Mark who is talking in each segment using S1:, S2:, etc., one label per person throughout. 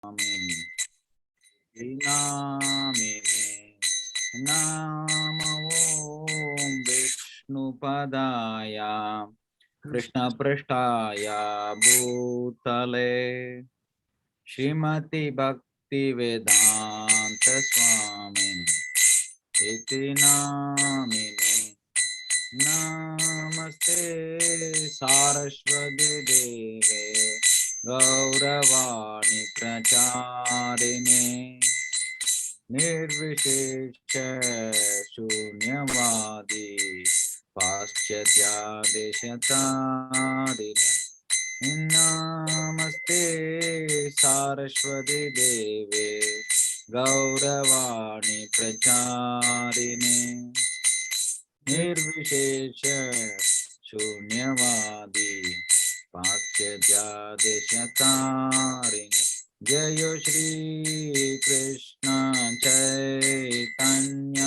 S1: नमो विष्णुपदाय कृष्णपृष्ठाय भूतले श्रीमति भक्ति वेदांत स्वामी इति नामिने। नमस्ते सारस्वती देवे गौरवाणी प्रचारिणे निर्विशेष शून्यवादी पाश्चात्यादेशतारिणे। नमस्ते सारस्वती देवे गौरवाणी प्रचारिणे निर्विशेष शून्यवादी पाश्चात्यादेशतारिणे। जय श्री कृष्ण चैतन्य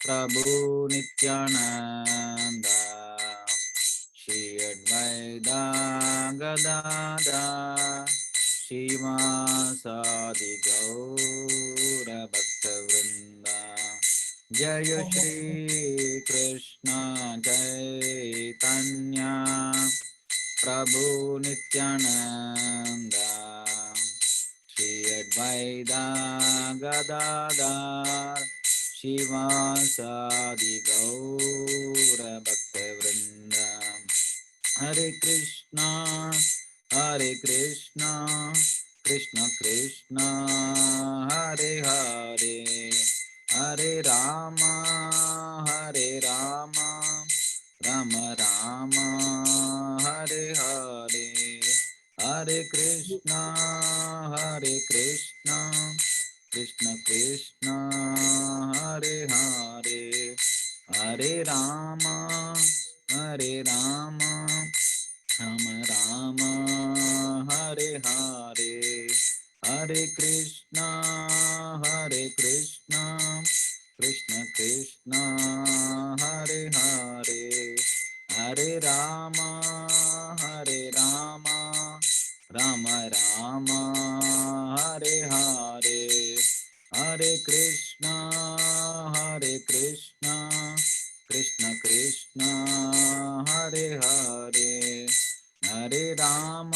S1: प्रभु नित्यानंद श्री अद्वैता गदाधर श्रीवासादि गौर भक्तवृंद। जय श्री कृष्ण चैतन्य प्रभु नित्यानंद श्री अद्वैता गदाधर श्रीवासादि गौर भक्तवृंद। हरे कृष्णा कृष्ण कृष्ण हरे हरे, हरे राम राम राम हरे हरे, हरे कृष्णा कृष्ण कृष्ण हरे हरे, हरे राम राम राम हरे हरे, हरे कृष्णा कृष्ण कृष्ण हरे हरे, हरे राम राम राम हरे हरे, हरे कृष्णा कृष्ण कृष्ण हरे हरे, हरे राम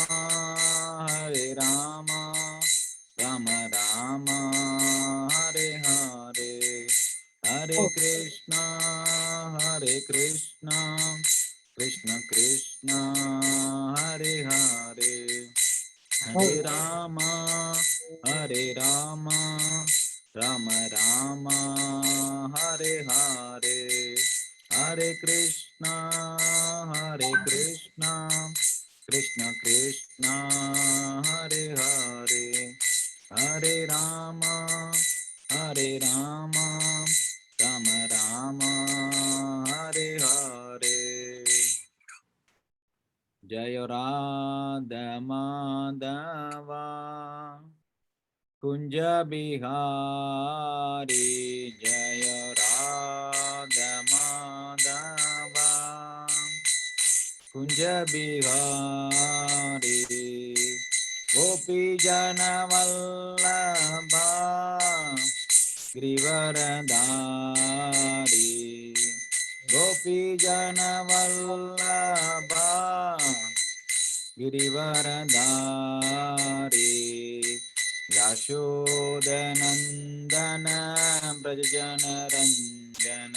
S1: राम राम हरे हरे, हरे कृष्णा कृष्ण कृष्ण हरे हरे, हरे राम राम हरे हरे, हरे कृष्णा कृष्ण हरे हरे, हरे राम राम हरे हरे। जय राधा माधवा कुंज बिहारी, जय राधा माधवा कुंज बिहारी, गोपी जन वल्लभा गिरिवरधारी, गोपी जन वल्लभा गिरिवरधारी, यशोदनंदन ब्रजजन रंजन,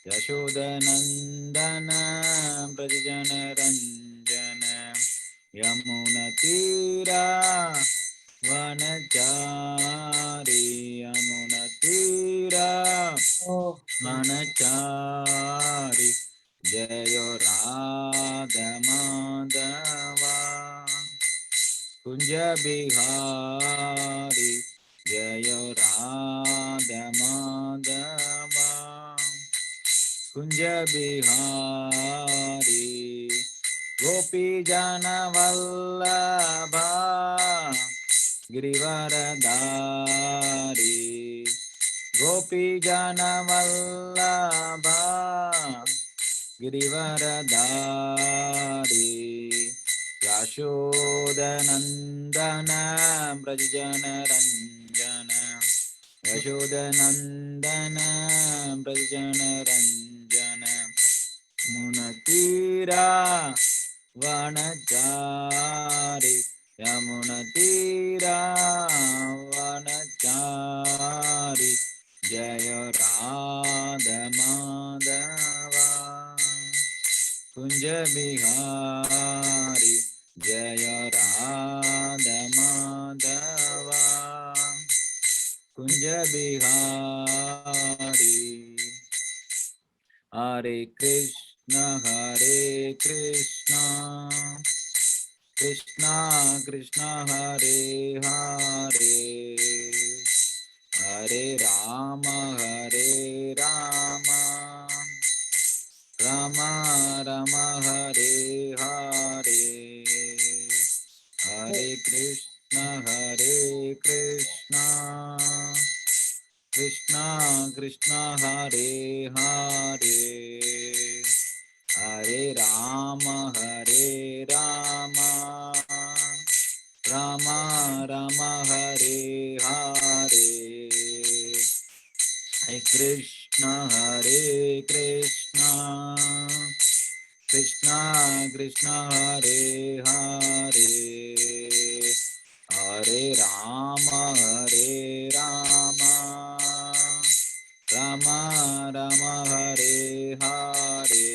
S1: यशोदनंदन ब्रजजन रंजन, यमुनतीरा वनचारी, यमुनतीरा वनचारी, जय राधा माधवा कुंज बिहारी, जय राधा माधवा कुंज बिहारी, गोपी जन वल्लभा गिरिवरधारी, गोपी जन वल्लभा गिरिवरधारी, यशोदनन्दन व्रजनरञ्जन यशोदनन्दन व्रजनरञ्जन मुनतीरा वनचारि यमुनतीरा वनचारि जय राधा माधवा कुंज बिहारी जय राधा माधवा कुंज बिहारी हरे कृष्ण कृष्ण कृष्ण हरे हरे हरे राम राम राम हरे हरे हरे कृष्ण कृष्ण कृष्ण हरे हरे हरे राम राम राम हरे हरे हरे कृष्ण कृष्ण कृष्ण हरे हरे हरे राम राम राम हरे हरे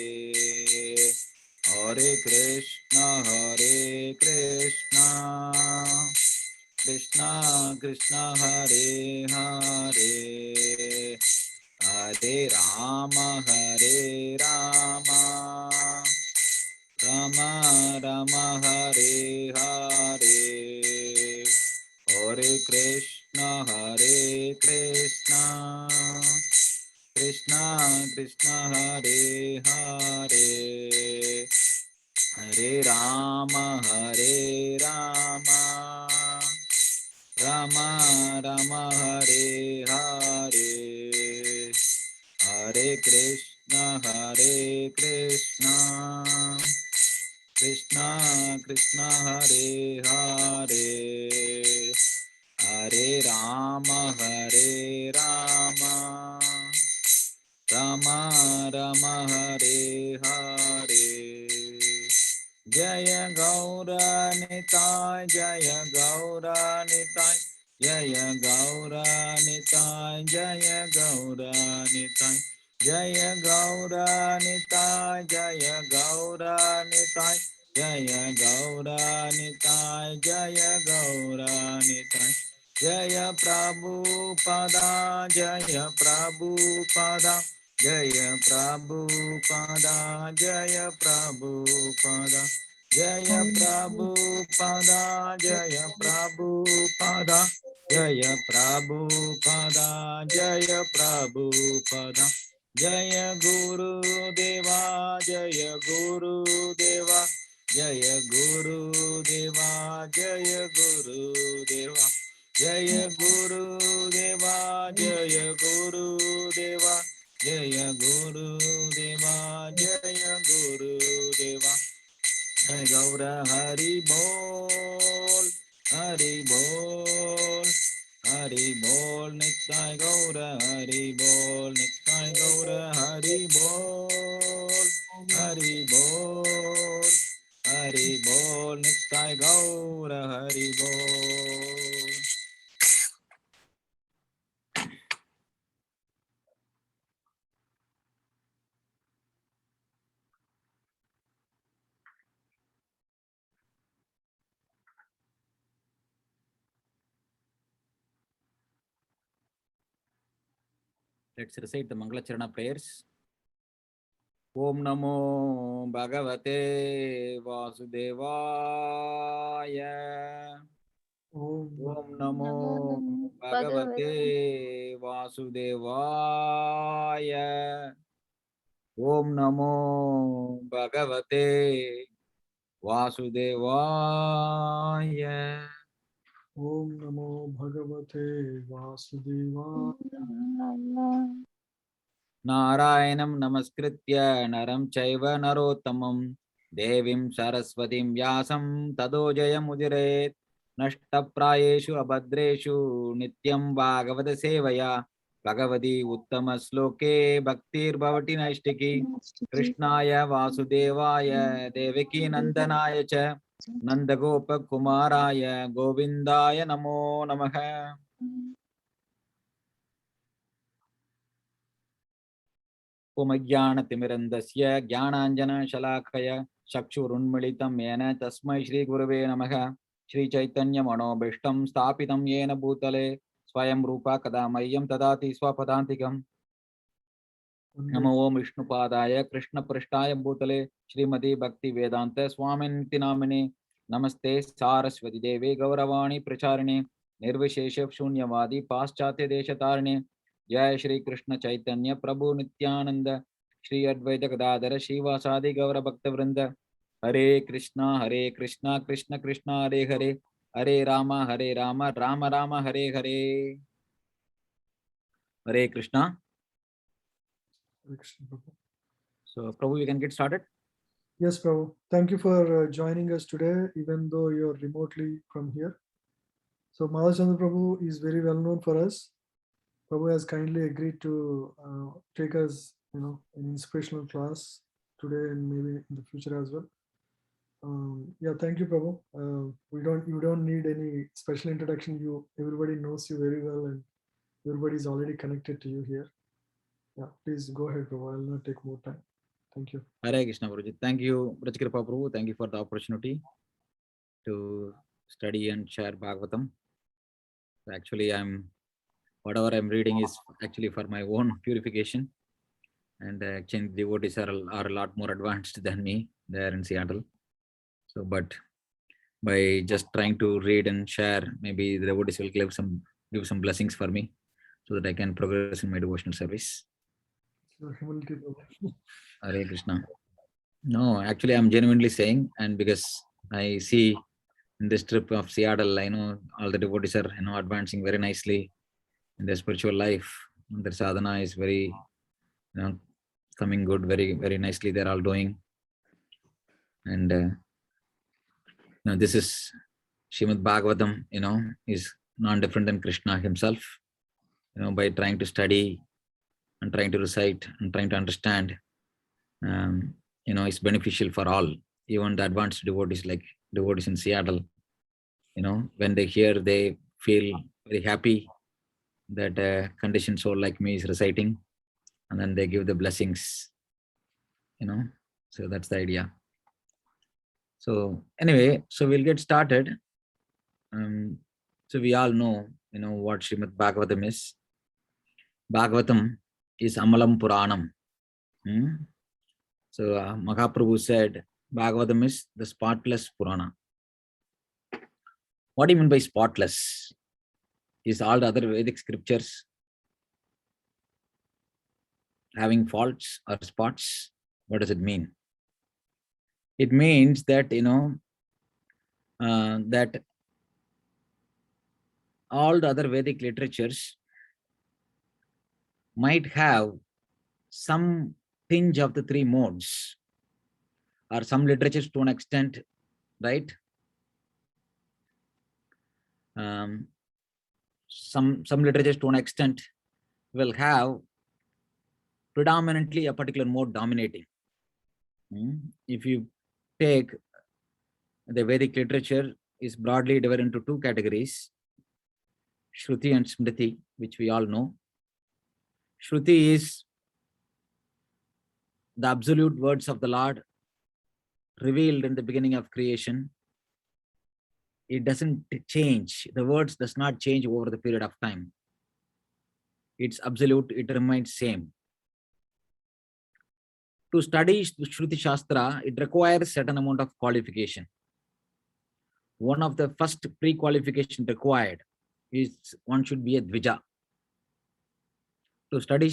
S1: हरे कृष्ण कृष्ण कृष्ण हरे हरे हरे राम राम राम हरे हरे हरे कृष्ण कृष्ण कृष्ण हरे हरे हरे राम राम राम हरे हरे हरे कृष्ण कृष्ण कृष्ण हरे हरे हरे राम राम राम हरे हरे जय गौरनिताय जय गौरनिताय जय गौरनिताय जय गौरनिताय जय गौरनिताय जय गौरनिताय जय गौरनिताय जय गौरनिताय जय प्रभुपदा जय प्रभुपदा जय प्रभुपदा जय प्रभुपदा जय प्रभुपदा जय प्रभुपदा जय प्रभुपदा जय प्रभुपदा जय गुरुदेवा जय गुरुदेवा जय गुरुदेवा जय गुरुदेवा जय गुरुदेवा जय गुरुदेवा जय गुरुदेवा जय गुरुदेवा जय गौर हरि बोल नित्य गौर हरि बोल नित्य गौर हरि बोल नित्य गौर हरि बोल Let's recite the Mangalacharana prayers. Om Namo Bhagavate Vasudevaya. Om Namo Bhagavate Vasudevaya. Om Namo Bhagavate Vasudevaya.
S2: Om Namo Bhagavate Vasudevaya.
S1: नारायणं नमस्कृत्य नरं चैव नरोत्तमं देवीं सरस्वतीं व्यासं ततो जयमुदिरेत् नष्टप्रायेषु अभद्रेषु नित्यं भागवत सेवया भगवती उत्तमश्लोके भक्तिर्भवति नैष्टिकी कृष्णाय वासुदेवाय देवकी नन्दनाय च नन्दगोपकुमाराय गोविन्दाय नमो नमः। ओमज्ञानतिमिरन्दस्य ज्ञानाञ्जनशलाकय चक्षुरुन्मिलितं येन तस्मै श्रीगुरवे नमः। श्रीचैतन्यमनोभीष्टं स्थापितं येन भूतले स्वयं रूपा कदा मह्यं ददाति स्वपदान्तिकम्। नमो ओं विष्णुपादाय कृष्णपृष्ठाय भूतले श्रीमती भक्ति वेदांत स्वामिनिति नामिने नमस्ते सारस्वती देवे गौरवाणी प्रचारिणे निर्विशेष शून्यवादी पाश्चात्य देशतारिणे जय श्री कृष्ण चैतन्य प्रभु नित्यानंद श्री अद्वैत गदाधर श्रीवासादि गौर भक्त वृंद हरे कृष्णा कृष्ण कृष्ण हरे हरे हरे राम राम राम हरे हरे। हरे Krishna. So, Prabhu, you can get started.
S2: Yes, Prabhu. Thank you for joining us today, even though you're remotely from here. So, Madhachandra Prabhu is very well known for us. Prabhu has kindly agreed to take us, an inspirational class today and maybe in the future as well. Yeah, thank you, Prabhu. You don't need any special introduction. Everybody knows you very well, and everybody is already connected to you here. Yeah, please go ahead, Prabhu. I'll not take more time. Thank you.
S1: Hare Krishna, Guruji. Thank you, Brajkripa Prabhu. Thank you for the opportunity to study and share Bhagavatam. Actually, whatever I'm reading is actually for my own purification. And actually, devotees are a lot more advanced than me there in Seattle. So, but by just trying to read and share, maybe the devotees will give some blessings for me so that I can progress in my devotional service. Hare Krishna. No, actually, I'm genuinely saying, and because I see in this trip of Seattle, I know all the devotees are advancing very nicely in their spiritual life. Their sadhana is very coming good, very very nicely. They're all doing, and this is Srimad Bhagavatam. Is non different than Krishna himself. By trying to study and trying to recite and trying to understand, it's beneficial for all, even the advanced devotees like devotees in Seattle. When they hear, they feel very happy that a conditioned soul like me is reciting, and then they give the blessings. So that's the idea. So anyway, so we'll get started. So we all know, what Srimad Bhagavatam is. Bhagavatam is Amalam Puranam. So Mahaprabhu said, Bhagavatam is the spotless Purana. What do you mean by spotless? Is all the other Vedic scriptures having faults or spots? What does it mean? It means that, that all the other Vedic literatures might have some tinge of the three modes, or some literatures to an extent, right? Some literatures to an extent will have predominantly a particular mode dominating. If you take the Vedic literature, is broadly divided into two categories, Shruti and Smriti, which we all know. Shruti is the absolute words of the Lord revealed in the beginning of creation. It doesn't change. The words does not change over the period of time. It's absolute. It remains same. To study Shruti Shastra, it requires certain amount of qualification. One of the first pre-qualification required is one should be a Dvija. To study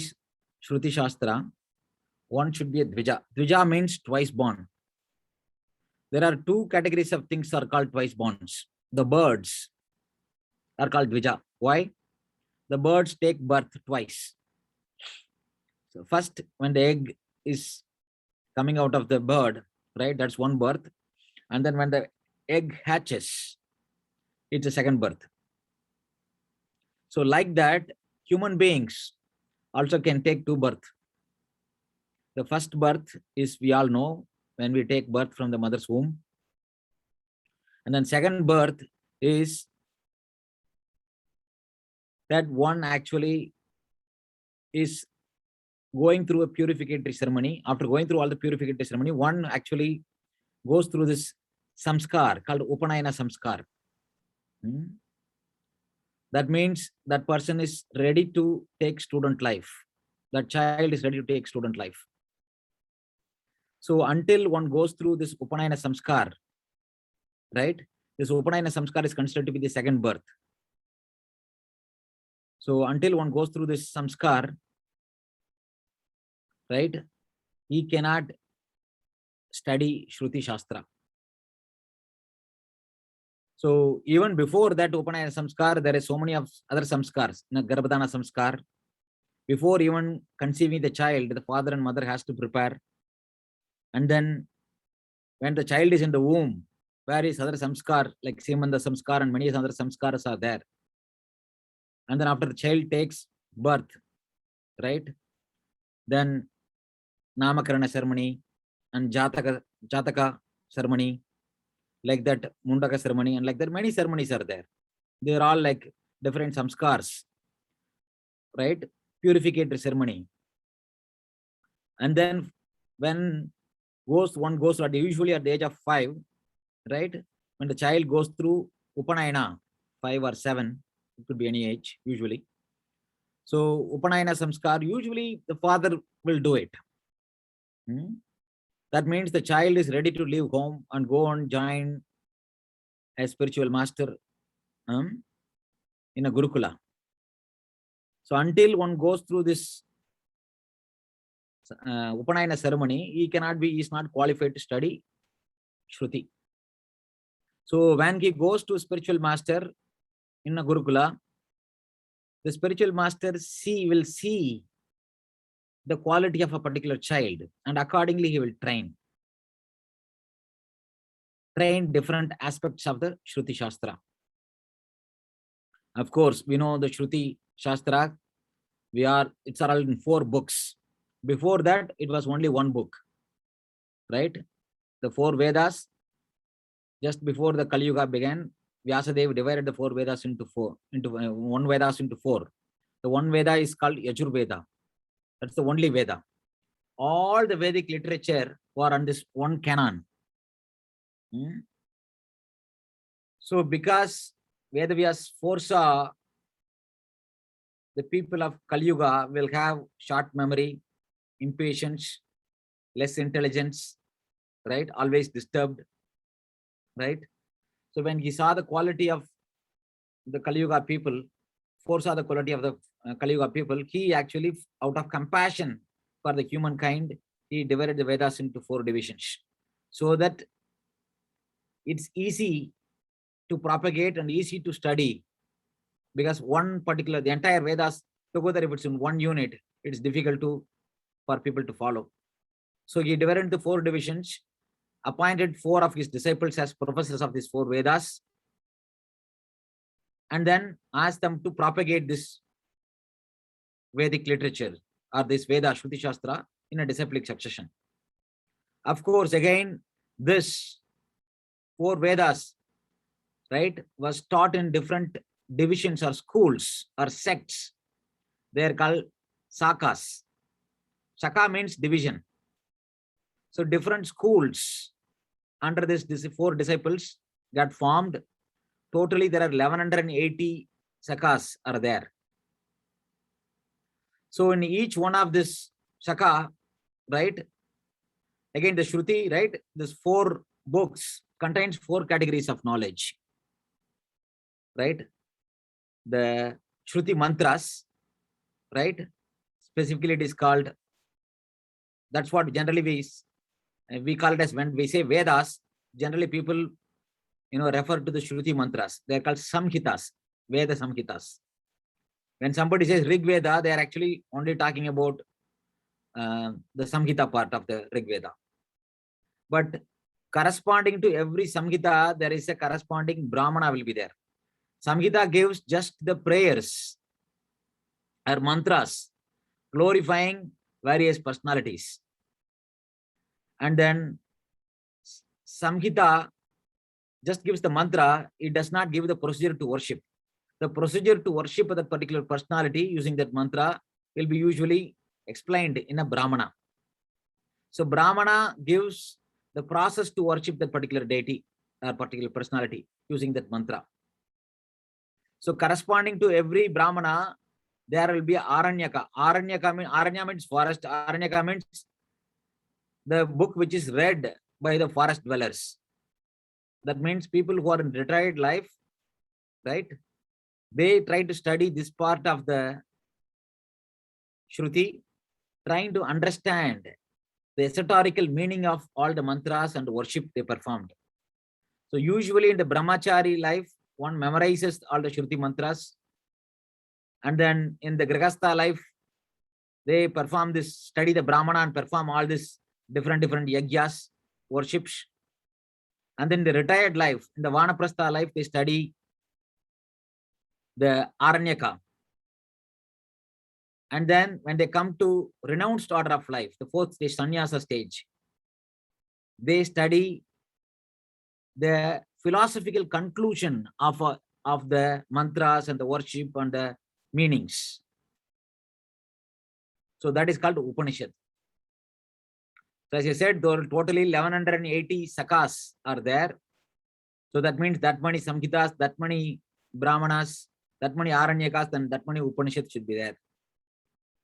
S1: Shruti Shastra, one should be a Dvija. Dvija means twice born. There are two categories of things are called twice borns. The birds are called Dvija. Why? The birds take birth twice. So first, when the egg is coming out of the bird, right? That's one birth. And then when the egg hatches, it's a second birth. So like that, human beings also can take two birth. The first birth is, we all know, when we take birth from the mother's womb. And then second birth is that one actually is going through a purificatory ceremony. After going through all the purificatory ceremony, one actually goes through this samskar called Upanayana samskar. That means that person is ready to take student life. That child is ready to take student life. So until one goes through this Upanayana samskar, right? This Upanayana samskar is considered to be the second birth. So until one goes through this samskar, right, he cannot study Shruti Shastra. So even before that Upanayana samskar, there is so many of other samskars, Garbhadana samskar. Before even conceiving the child, the father and mother has to prepare. And then when the child is in the womb, various other samskar like Simanda samskar and many other samskaras are there. And then after the child takes birth, right, then Namakarana ceremony and Jataka ceremony, like that Mundaka ceremony, and like that many ceremonies are there. They are all like different samskars, right? Purificatory ceremony. And then when one goes at usually at the age of 5, right? When the child goes through Upanayana, 5 or 7, it could be any age usually. So Upanayana samskar, usually the father will do it. That means the child is ready to leave home and go and join a spiritual master in a Gurukula. So until one goes through this Upanayana ceremony, he is not qualified to study Shruti. So when he goes to spiritual master in a Gurukula, the spiritual master will see the quality of a particular child, and accordingly he will train different aspects of the Shruti Shastra. Of course, we know the Shruti Shastra, it's all in 4 books. Before that, it was only 1 book, right? The 4 Vedas, just before the Kali Yuga began, Vyasadeva divided the 4 Vedas into 4, one Vedas into 4. The one Veda is called Yajurveda. That's the only Veda. All the Vedic literature were on this one canon. So because Vedavyas foresaw the people of Kali Yuga will have short memory, impatience, less intelligence, right? Always disturbed, right? So when he saw the quality of the Kali Yuga people, foresaw the quality of the Kali Yuga people, he actually, out of compassion for the humankind, he divided the Vedas into 4 divisions, so that it's easy to propagate and easy to study. Because the entire Vedas together, if it's in one unit, it's difficult for people to follow. So he divided into 4 divisions, appointed 4 of his disciples as professors of these 4 Vedas, and then asked them to propagate this Vedic literature or this Veda Shruti Shastra in a disciplic succession. Of course, again, this 4 Vedas, right, was taught in different divisions or schools or sects. They are called sakas. Saka means division. So different schools under these 4 disciples got formed. Totally, there are 1180 sakas are there. So in each one of this saka, right, again the Shruti, right, this 4 books contains 4 categories of knowledge, right? The Shruti mantras, right, specifically it is called, that's what generally we call it as, when we say Vedas, generally people refer to the Shruti mantras. They are called Samhitas, Veda Samhitas. When somebody says Rig Veda, they are actually only talking about the Samhita part of the Rig Veda. But corresponding to every Samhita, there is a corresponding Brahmana will be there. Samhita gives just the prayers or mantras, glorifying various personalities. And then Samhita just gives the mantra, it does not give the procedure to worship. The procedure to worship that particular personality using that mantra will be usually explained in a Brahmana. So Brahmana gives the process to worship that particular deity or particular personality using that mantra. So corresponding to every Brahmana, there will be Aranyaka. Aranya means forest. Aranyaka means the book which is read by the forest dwellers. That means people who are in retired life, right? They try to study this part of the Shruti, trying to understand the esoterical meaning of all the mantras and worship they performed. So usually in the Brahmachari life, one memorizes all the Shruti mantras. And then in the Grihastha life, they perform this, study the Brahmana and perform all this different yagyas, worships. And then the retired life, in the Vanaprastha life, they study the Aranyaka. And then when they come to renounced order of life, the fourth stage, sannyasa stage, they study the philosophical conclusion of the mantras and the worship and the meanings. So that is called Upanishad. So as I said, there are totally 1180 sakas are there. So that means that many Samhitas, that many Brahmanas, that many Aranyakas, and that many Upanishads should be there.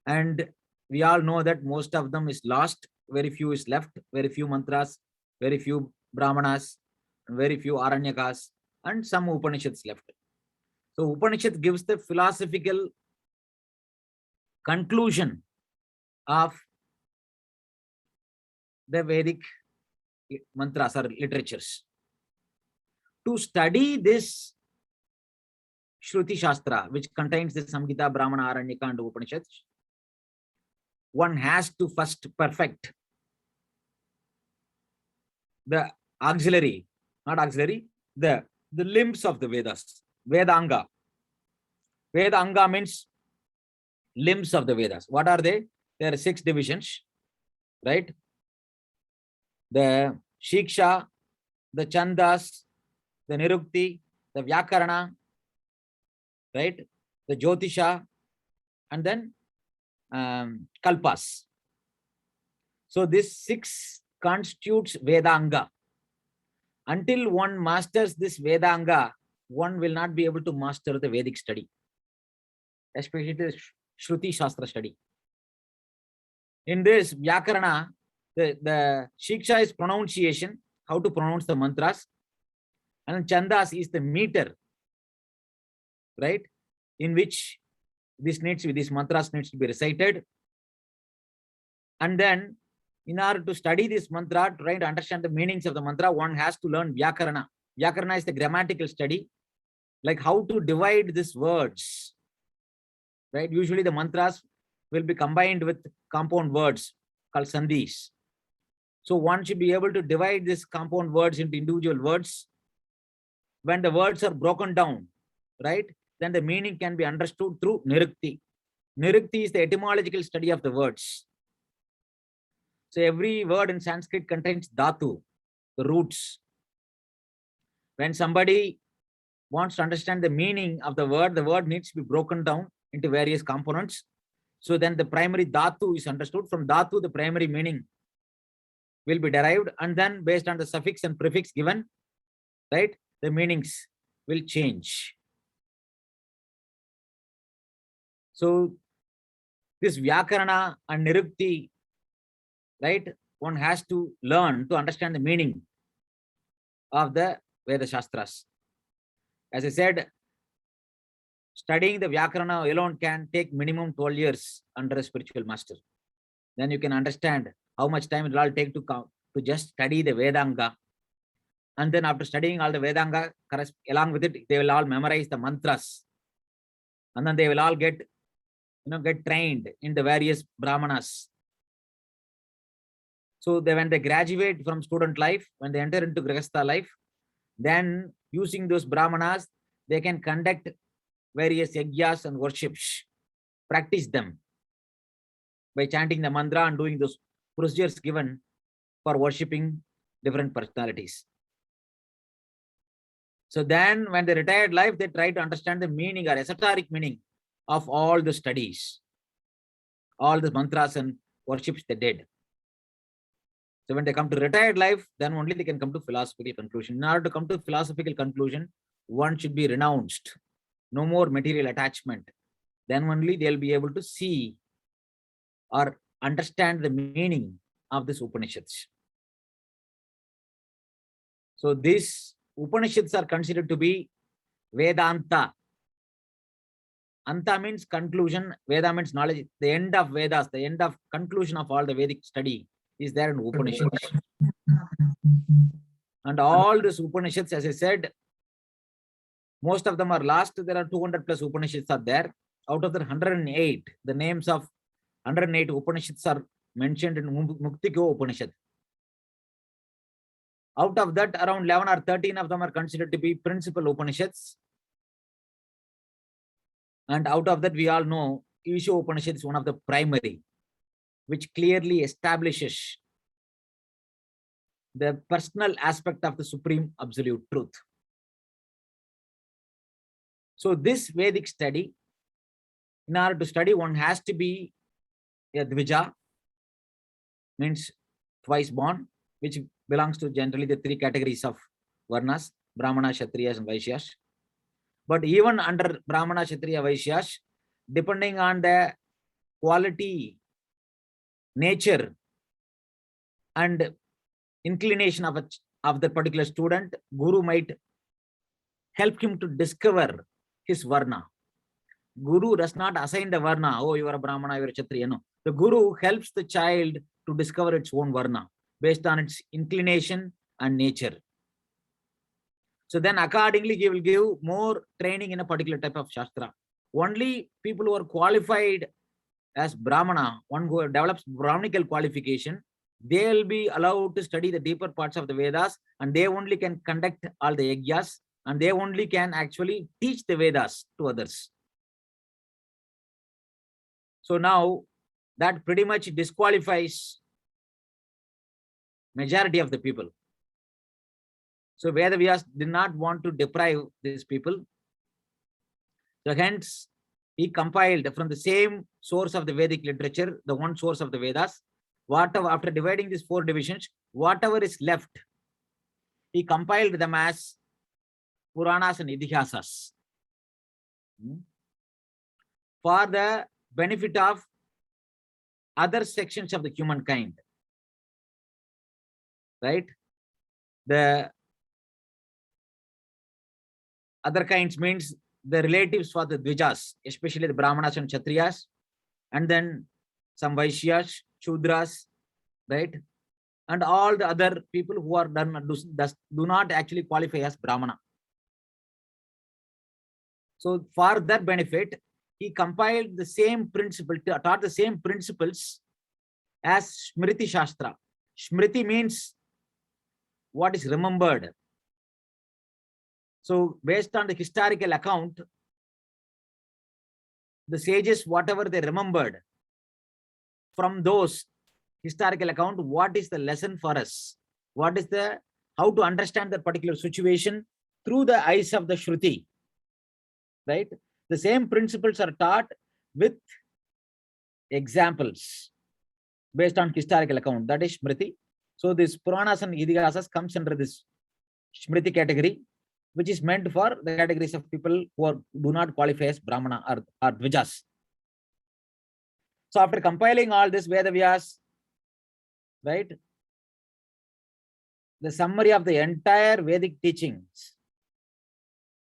S1: And we all know that most of them is lost. Very few is left. Very few mantras, very few Brahmanas, very few Aranyakas, and some Upanishads left. So Upanishad gives the philosophical conclusion of the Vedic mantras or literatures. To study this Shruti Shastra, which contains the Samhita, Brahmana, Aranyaka, and Upanishads, one has to first perfect the auxiliary, not auxiliary, the limbs of the Vedas, Vedanga. Vedanga means limbs of the Vedas. What are they? There are 6 divisions, right? The Shiksha, the Chandas, the Nirukti, the Vyakarana, right? The Jyotisha, and then Kalpas. So this 6 constitutes Vedanga. Until one masters this Vedanga, one will not be able to master the Vedic study, especially the Shruti Shastra study. In this Vyakarana, the Shiksha is pronunciation, how to pronounce the mantras, and Chandas is the meter, right? In which these mantras needs to be recited. And then in order to study this mantra, trying to understand the meanings of the mantra, one has to learn Vyakarana. Vyakarana is the grammatical study, like how to divide these words, right? Usually the mantras will be combined with compound words called sandhis. So one should be able to divide these compound words into individual words. When the words are broken down, right, then the meaning can be understood through Nirukti. Nirukti is the etymological study of the words. So every word in Sanskrit contains dhatu, the roots. When somebody wants to understand the meaning of the word needs to be broken down into various components. So then the primary dhatu is understood. From dhatu, the primary meaning will be derived, and then based on the suffix and prefix given, right, the meanings will change. So this Vyakarana and Nirukti, right, one has to learn to understand the meaning of the Veda Shastras. As I said, studying the Vyakarana alone can take minimum 12 years under a spiritual master. Then you can understand how much time it will all take to just study the Vedanga. And then after studying all the Vedanga, along with it, they will all memorize the mantras. And then they will all get trained in the various Brahmanas. So when they graduate from student life, when they enter into Grihastha life, then using those Brahmanas, they can conduct various yajnas and worships, practice them by chanting the mantra and doing those procedures given for worshipping different personalities. So then when they retired life, they try to understand the meaning or esoteric meaning of all the studies, all the mantras and worships they did. So when they come to retired life, then only they can come to philosophical conclusion. In order to come to philosophical conclusion, one should be renounced. No more material attachment. Then only they'll be able to see or understand the meaning of this Upanishads. So these Upanishads are considered to be Vedanta. Anta means conclusion, Veda means knowledge. The end of Vedas, the end of conclusion of all the Vedic study is there in Upanishads. And all these Upanishads, as I said, most of them are lost. There are 200 plus Upanishads are there. Out of the 108, the names of 108 Upanishads are mentioned in Muktiko Upanishad. Out of that, around 11 or 13 of them are considered to be principal Upanishads. And out of that, we all know Isha Upanishad is one of the primary, which clearly establishes the personal aspect of the supreme absolute truth. So this Vedic study, in order to study, one has to be a Dvija, means twice born, which belongs to generally the three categories of Varnas, Brahmana, Kshatriyas, and Vaishyas. But even under Brahmana, Kshatriya, Vaishyas, depending on the quality, nature, and inclination of the particular student, Guru might help him to discover his Varna. Guru does not assign the Varna, oh, you are a Brahmana, you are a Kshatriya. No. The Guru helps the child to discover its own Varna based on its inclination and nature. So then accordingly, he will give more training in a particular type of Shastra. Only people who are qualified as Brahmana, one who develops Brahmanical qualification, they will be allowed to study the deeper parts of the Vedas, and they only can conduct all the yajnas, and they only can actually teach the Vedas to others. So now that pretty much disqualifies majority of the people. So Vedavyas did not want to deprive these people. So hence, he compiled from the same source of the Vedic literature, the one source of the Vedas, whatever, after dividing these 4 divisions, whatever is left, he compiled them as Puranas and Idihasas for the benefit of other sections of the humankind. Right? The other kinds means the relatives for the Dvijas, especially the Brahmanas and Kshatriyas, and then some Vaishyas, Shudras, right? And all the other people who are do not actually qualify as Brahmana. So for that benefit, he compiled the same principle, taught the same principles as Smriti Shastra. Smriti means what is remembered. So based on the historical account, the sages, whatever they remembered from those historical account, what is the lesson for us? What is the, how to understand that particular situation through the eyes of the Shruti, right? The same principles are taught with examples based on historical account, that is Smriti. So this Puranas and Idihasas comes under this Smriti category, which is meant for the categories of people who do not qualify as Brahmana or Dvijas. So after compiling all this Vedavyas, right, the summary of the entire Vedic teachings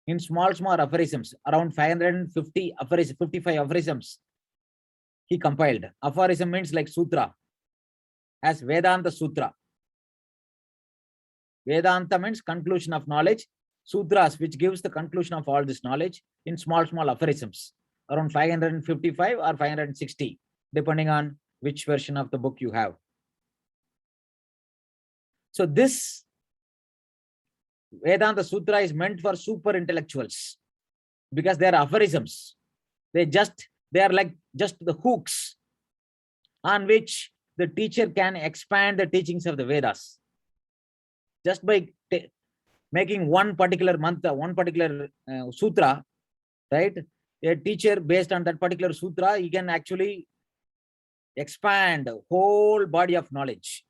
S1: in small aphorisms, around 550 aphorisms, 55 aphorisms, he compiled. Aphorism means like sutra, as Vedanta Sutra. Vedanta means conclusion of knowledge. Sutras, which gives the conclusion of all this knowledge in small aphorisms, around 555 or 560, depending on which version of the book you have. So this Vedanta Sutra is meant for super intellectuals because they are aphorisms. They are like just the hooks on which the teacher can expand the teachings of the Vedas. Just by making one particular mantra, one particular sutra, right? A teacher based on that particular sutra, he can actually expand the whole body of knowledge.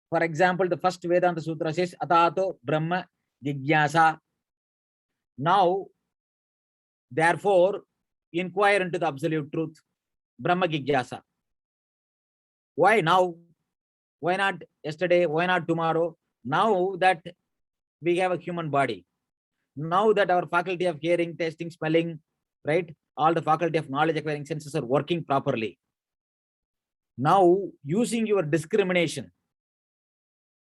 S1: For example, the first Vedanta Sutra says, Atato Brahma Jigyasa. Now, therefore, inquire into the absolute truth. Brahma Jigyasa. Why now? Why not yesterday? Why not tomorrow? Now that we have a human body, now that our faculty of hearing, tasting, smelling, right, all the faculty of knowledge acquiring senses are working properly. Now, using your discrimination,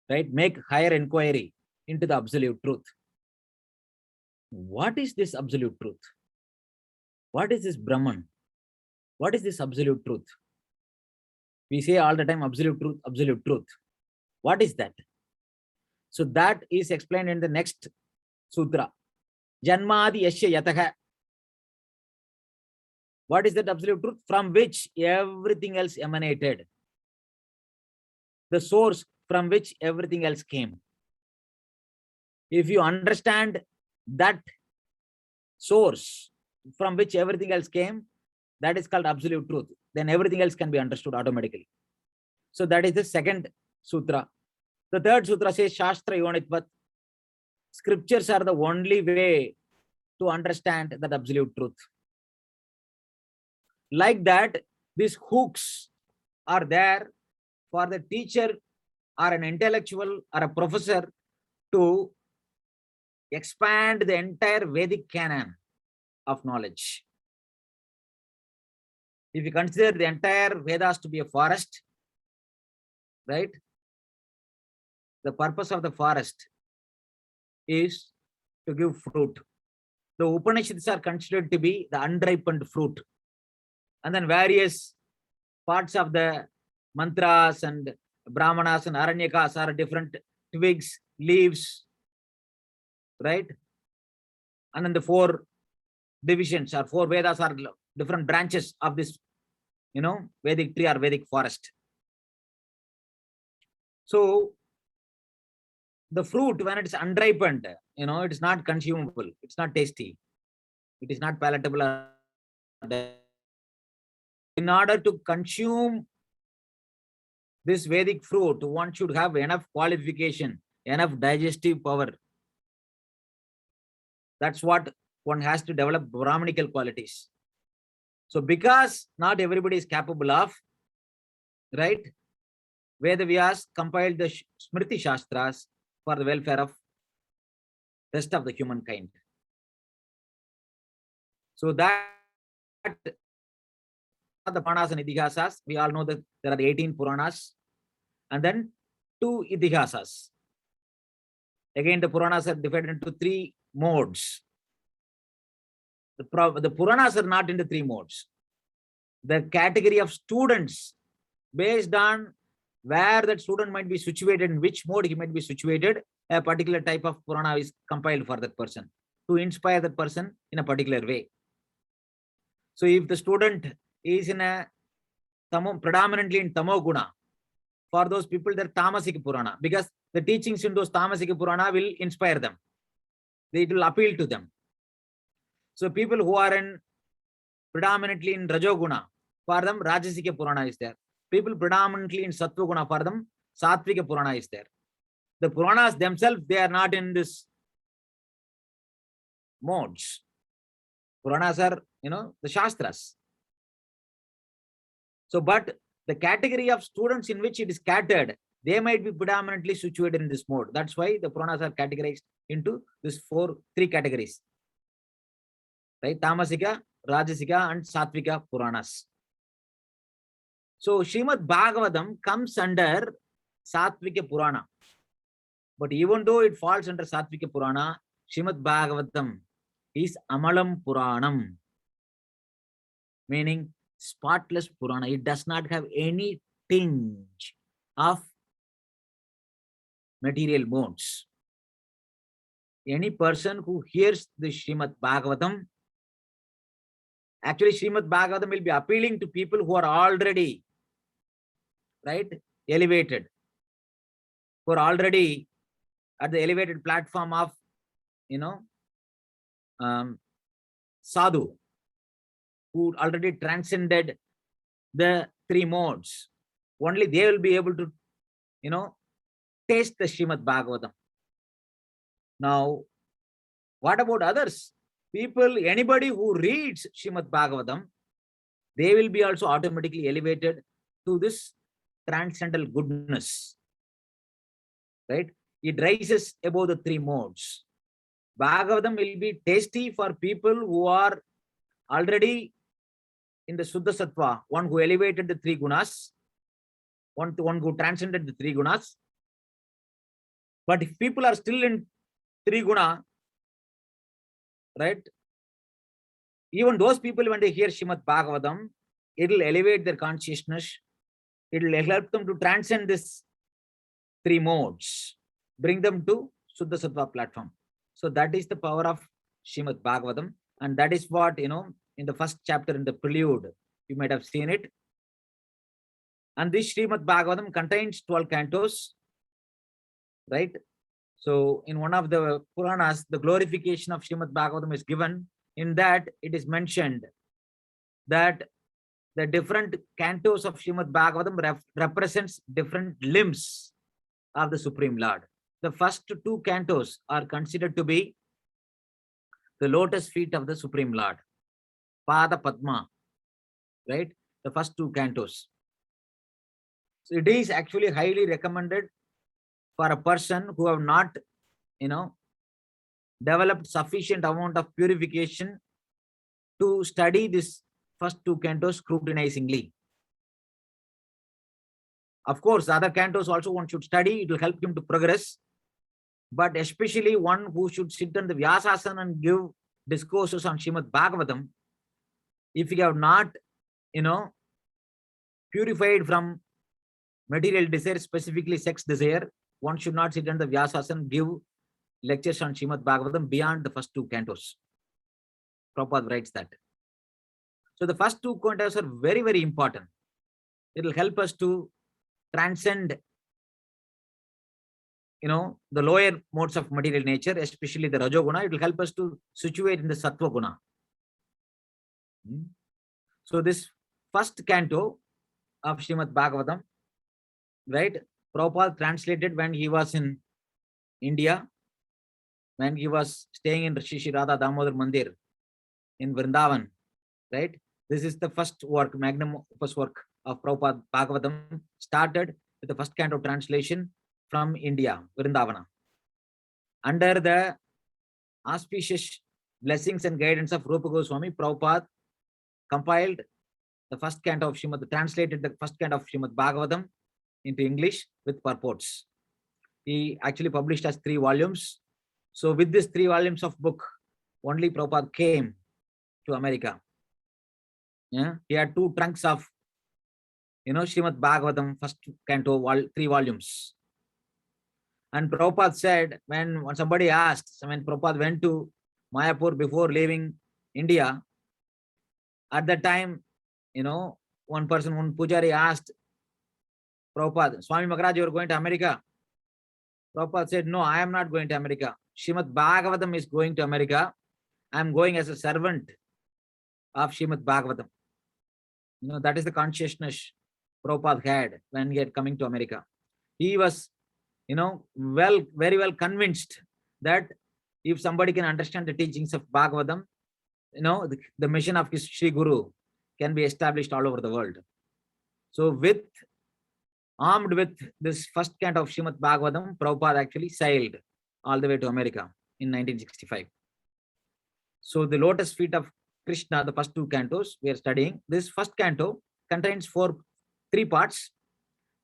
S1: right, make higher inquiry into the absolute truth. What is this absolute truth? What is this Brahman? What is this absolute truth? We say all the time, absolute truth, absolute truth. What is that? So that is explained in the next sutra. Janmadi yasya yataha. What is that absolute truth? From which everything else emanated. The source from which everything else came. If you understand that source from which everything else came, that is called absolute truth. Then everything else can be understood automatically. So that is the second sutra. The third sutra says Shastra Yonitvat. Scriptures are the only way to understand that absolute truth. Like that, these hooks are there for the teacher or an intellectual or a professor to expand the entire Vedic canon of knowledge. If you consider the entire Vedas to be a forest, right? The purpose of the forest is to give fruit. The Upanishads are considered to be the unripened fruit. And then various parts of the mantras and brahmanas and aranyakas are different twigs, leaves, right? And then the four divisions or four Vedas are different branches of this, Vedic tree or Vedic forest. So the fruit, when it is unripened, it is not consumable. It's not tasty. It is not palatable. In order to consume this Vedic fruit, one should have enough qualification, enough digestive power. That's what one has to develop Brahmanical qualities. So because not everybody is capable of, right, Vedavyas compiled the Smriti Shastras for the welfare of rest of the humankind. So that the Puranas and Idihasas, we all know that there are 18 Puranas and then 2 Idihasas. Again, the Puranas are divided into 3 modes. The Puranas are not into 3 modes. The category of students, based on where that student might be situated, in which mode he might be situated, a particular type of Purana is compiled for that person to inspire that person in a particular way. So if the student is in a predominantly in Tamo Guna, for those people, they're Tamasika Purana, because the teachings in those Tamasika Purana will inspire them. It will appeal to them. So people who are in predominantly in Rajoguna, for them Rajasika Purana is there. People predominantly in Sattva Guna, for them Sattvika Purana is there. The Puranas themselves, they are not in this modes. Puranas are, the Shastras. So, but the category of students in which it is scattered, they might be predominantly situated in this mode. That's why the Puranas are categorized into these 3 categories. Right? Tamasika, Rajasika, and Sattvika Puranas. So, Srimad Bhagavatam comes under Sattvika Purana. But even though it falls under Sattvika Purana, Srimad Bhagavatam is Amalam Puranam, meaning spotless Purana. It does not have any tinge of material modes. Any person who hears the Srimad Bhagavatam, actually Srimad Bhagavatam will be appealing to people who are already, right, elevated, who are already at the elevated platform of, sadhu, who already transcended the three modes. Only they will be able to, taste the Srimad Bhagavatam. Now, what about others? People, anybody who reads Srimad Bhagavatam, they will be also automatically elevated to this transcendental goodness. Right? It rises above the three modes. Bhagavatam will be tasty for people who are already in the Suddha Sattva, one who elevated the three gunas, one who transcended the three gunas. But if people are still in three guna, right? Even those people, when they hear Srimad Bhagavatam, it will elevate their consciousness. It will help them to transcend this three modes, bring them to Suddha Sattva platform. So that is the power of Srimad Bhagavatam. And that is what, in the first chapter, in the prelude, you might have seen it. And this Srimad Bhagavatam contains 12 cantos, right? So in one of the Puranas, the glorification of Srimad Bhagavatam is given. In that, it is mentioned that the different cantos of Srimad Bhagavatam represents different limbs of the Supreme Lord. The first two cantos are considered to be the lotus feet of the Supreme Lord, Pada Padma, right? The first two cantos. So it is actually highly recommended for a person who have not, developed sufficient amount of purification to study this first two cantos scrutinizingly. Of course, the other cantos also one should study, it will help him to progress. But especially one who should sit on the Vyasasana and give discourses on Srimad Bhagavatam, if you have not, purified from material desire, specifically sex desire, one should not sit on the Vyasasana and give lectures on Srimad Bhagavatam beyond the first two cantos. Prabhupada writes that. So the first two cantos are very, very important. It will help us to transcend, the lower modes of material nature, especially the Rajoguna. It will help us to situate in the Sattva Guna. So this first canto of Srimad Bhagavatam, right? Prabhupada translated when he was in India, when he was staying in Shri Radha Damodar Mandir in Vrindavan, right? This is the first work, magnum opus work of Prabhupada Bhagavatam, started with the first canto translation from India, Vrindavana. Under the auspicious blessings and guidance of Rupa Goswami, Prabhupada compiled the first canto of Srimad, translated the first canto of Srimad Bhagavatam into English with purports. He actually published as 3 volumes. So with these 3 volumes of book, only Prabhupada came to America. Yeah, he had 2 trunks of, Srimad Bhagavatam, first canto, 3 volumes. And Prabhupada said, when somebody asked, when Prabhupada went to Mayapur before leaving India, at that time, one Pujari asked Prabhupada, Swami Maharaj, you are going to America? Prabhupada said, no, I am not going to America. Srimad Bhagavatam is going to America. I am going as a servant of Srimad Bhagavatam. That is the consciousness Prabhupada had when he had coming to America. He was, very well convinced that if somebody can understand the teachings of Bhagavatam, the mission of his Sri Guru can be established all over the world. So armed with this first canto of Srimad Bhagavatam, Prabhupada actually sailed all the way to America in 1965. So the lotus feet of Krishna, the first 2 cantos we are studying. This first canto contains 3 parts.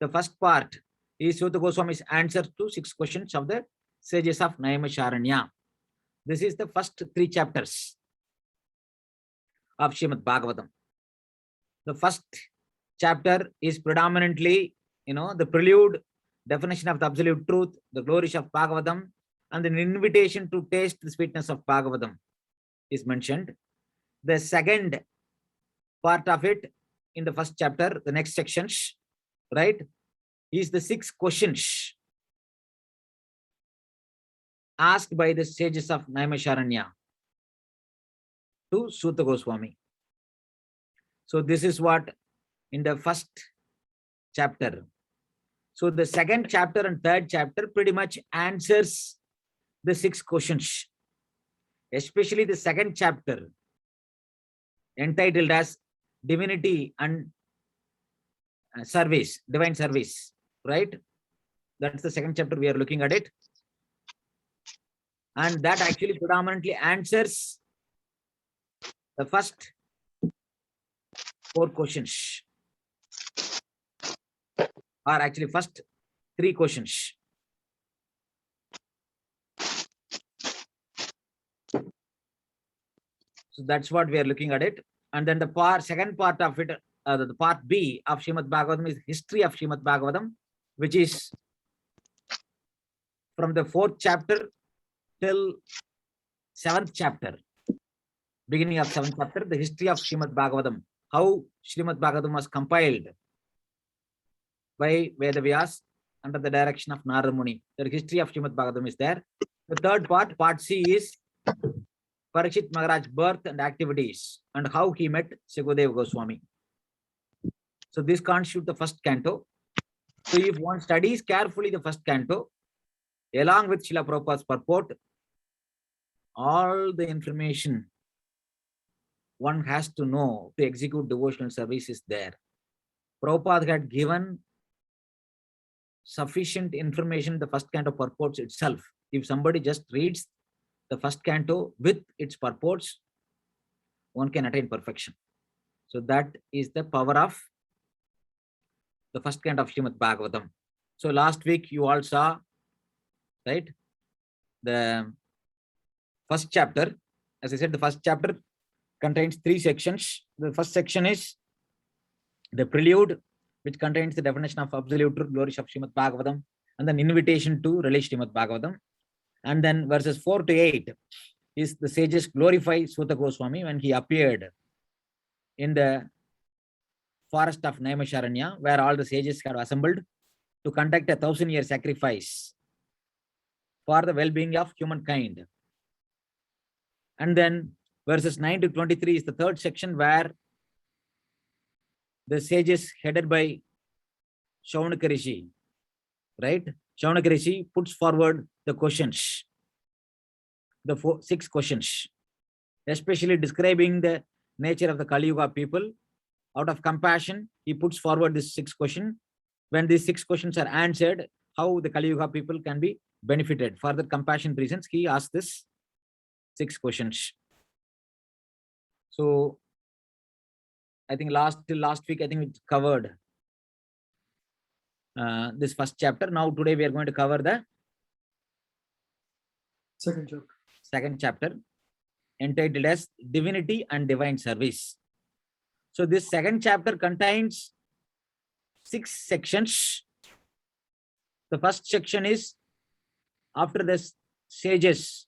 S1: The first part is Suta Goswami's answer to 6 questions of the sages of Naimisharanya. This is the first 3 chapters of Srimad Bhagavatam. The first chapter is predominantly, the prelude definition of the absolute truth, the glories of Bhagavatam, and an invitation to taste the sweetness of Bhagavatam is mentioned. The second part of it in the first chapter, the next sections, right, is the 6 questions asked by the sages of Naimisharanya to Suta Goswami. So this is what in the first chapter. So the second chapter and third chapter pretty much answers the 6 questions, especially the second chapter entitled as Divinity and Service, Divine Service, right? That's the second chapter we are looking at it. And that actually predominantly answers the first 4 questions, or actually first 3 questions. So that's what we are looking at it. And then the second part of it, the part B of Srimad Bhagavatam is history of Srimad Bhagavatam, which is from the 4th chapter till 7th chapter. Beginning of 7th chapter, the history of Srimad Bhagavatam, how Srimad Bhagavatam was compiled by Vedavyas under the direction of Narada Muni. The history of Srimad Bhagavatam is there. The third part, part C, is Parikshit Maharaj's birth and activities and how he met Sukadeva Goswami. So this constitutes the first canto. So if one studies carefully the first canto, along with Srila Prabhupada's purport, all the information one has to know to execute devotional service is there. Prabhupada had given sufficient information in the first canto purports itself. If somebody just reads the first canto with its purports, one can attain perfection. So that is the power of the first canto of Srimad Bhagavatam. So last week you all saw, right, the first chapter. As I said, the first chapter contains 3 sections. The first section is the prelude, which contains the definition of absolute truth, glories of Srimad Bhagavatam, and then invitation to release Srimad Bhagavatam. And then verses 4 to 8 is the sages glorify Suta Goswami when he appeared in the forest of Naimisharanya, where all the sages had assembled to conduct a 1000-year sacrifice for the well-being of humankind. And then verses 9 to 23 is the third section, where the sages headed by Shaunaka Rishi, right? Shaunaka Rishi puts forward the questions, the 6 questions, especially describing the nature of the Kali Yuga people. Out of compassion, he puts forward this 6 questions. When these 6 questions are answered, how the Kali Yuga people can be benefited. For the compassion reasons, he asks this 6 questions. So I think till last week, I think we covered this first chapter. Now today we are going to cover the second chapter entitled as Divinity and Divine Service. So this second chapter contains 6 sections. The first section is after the sages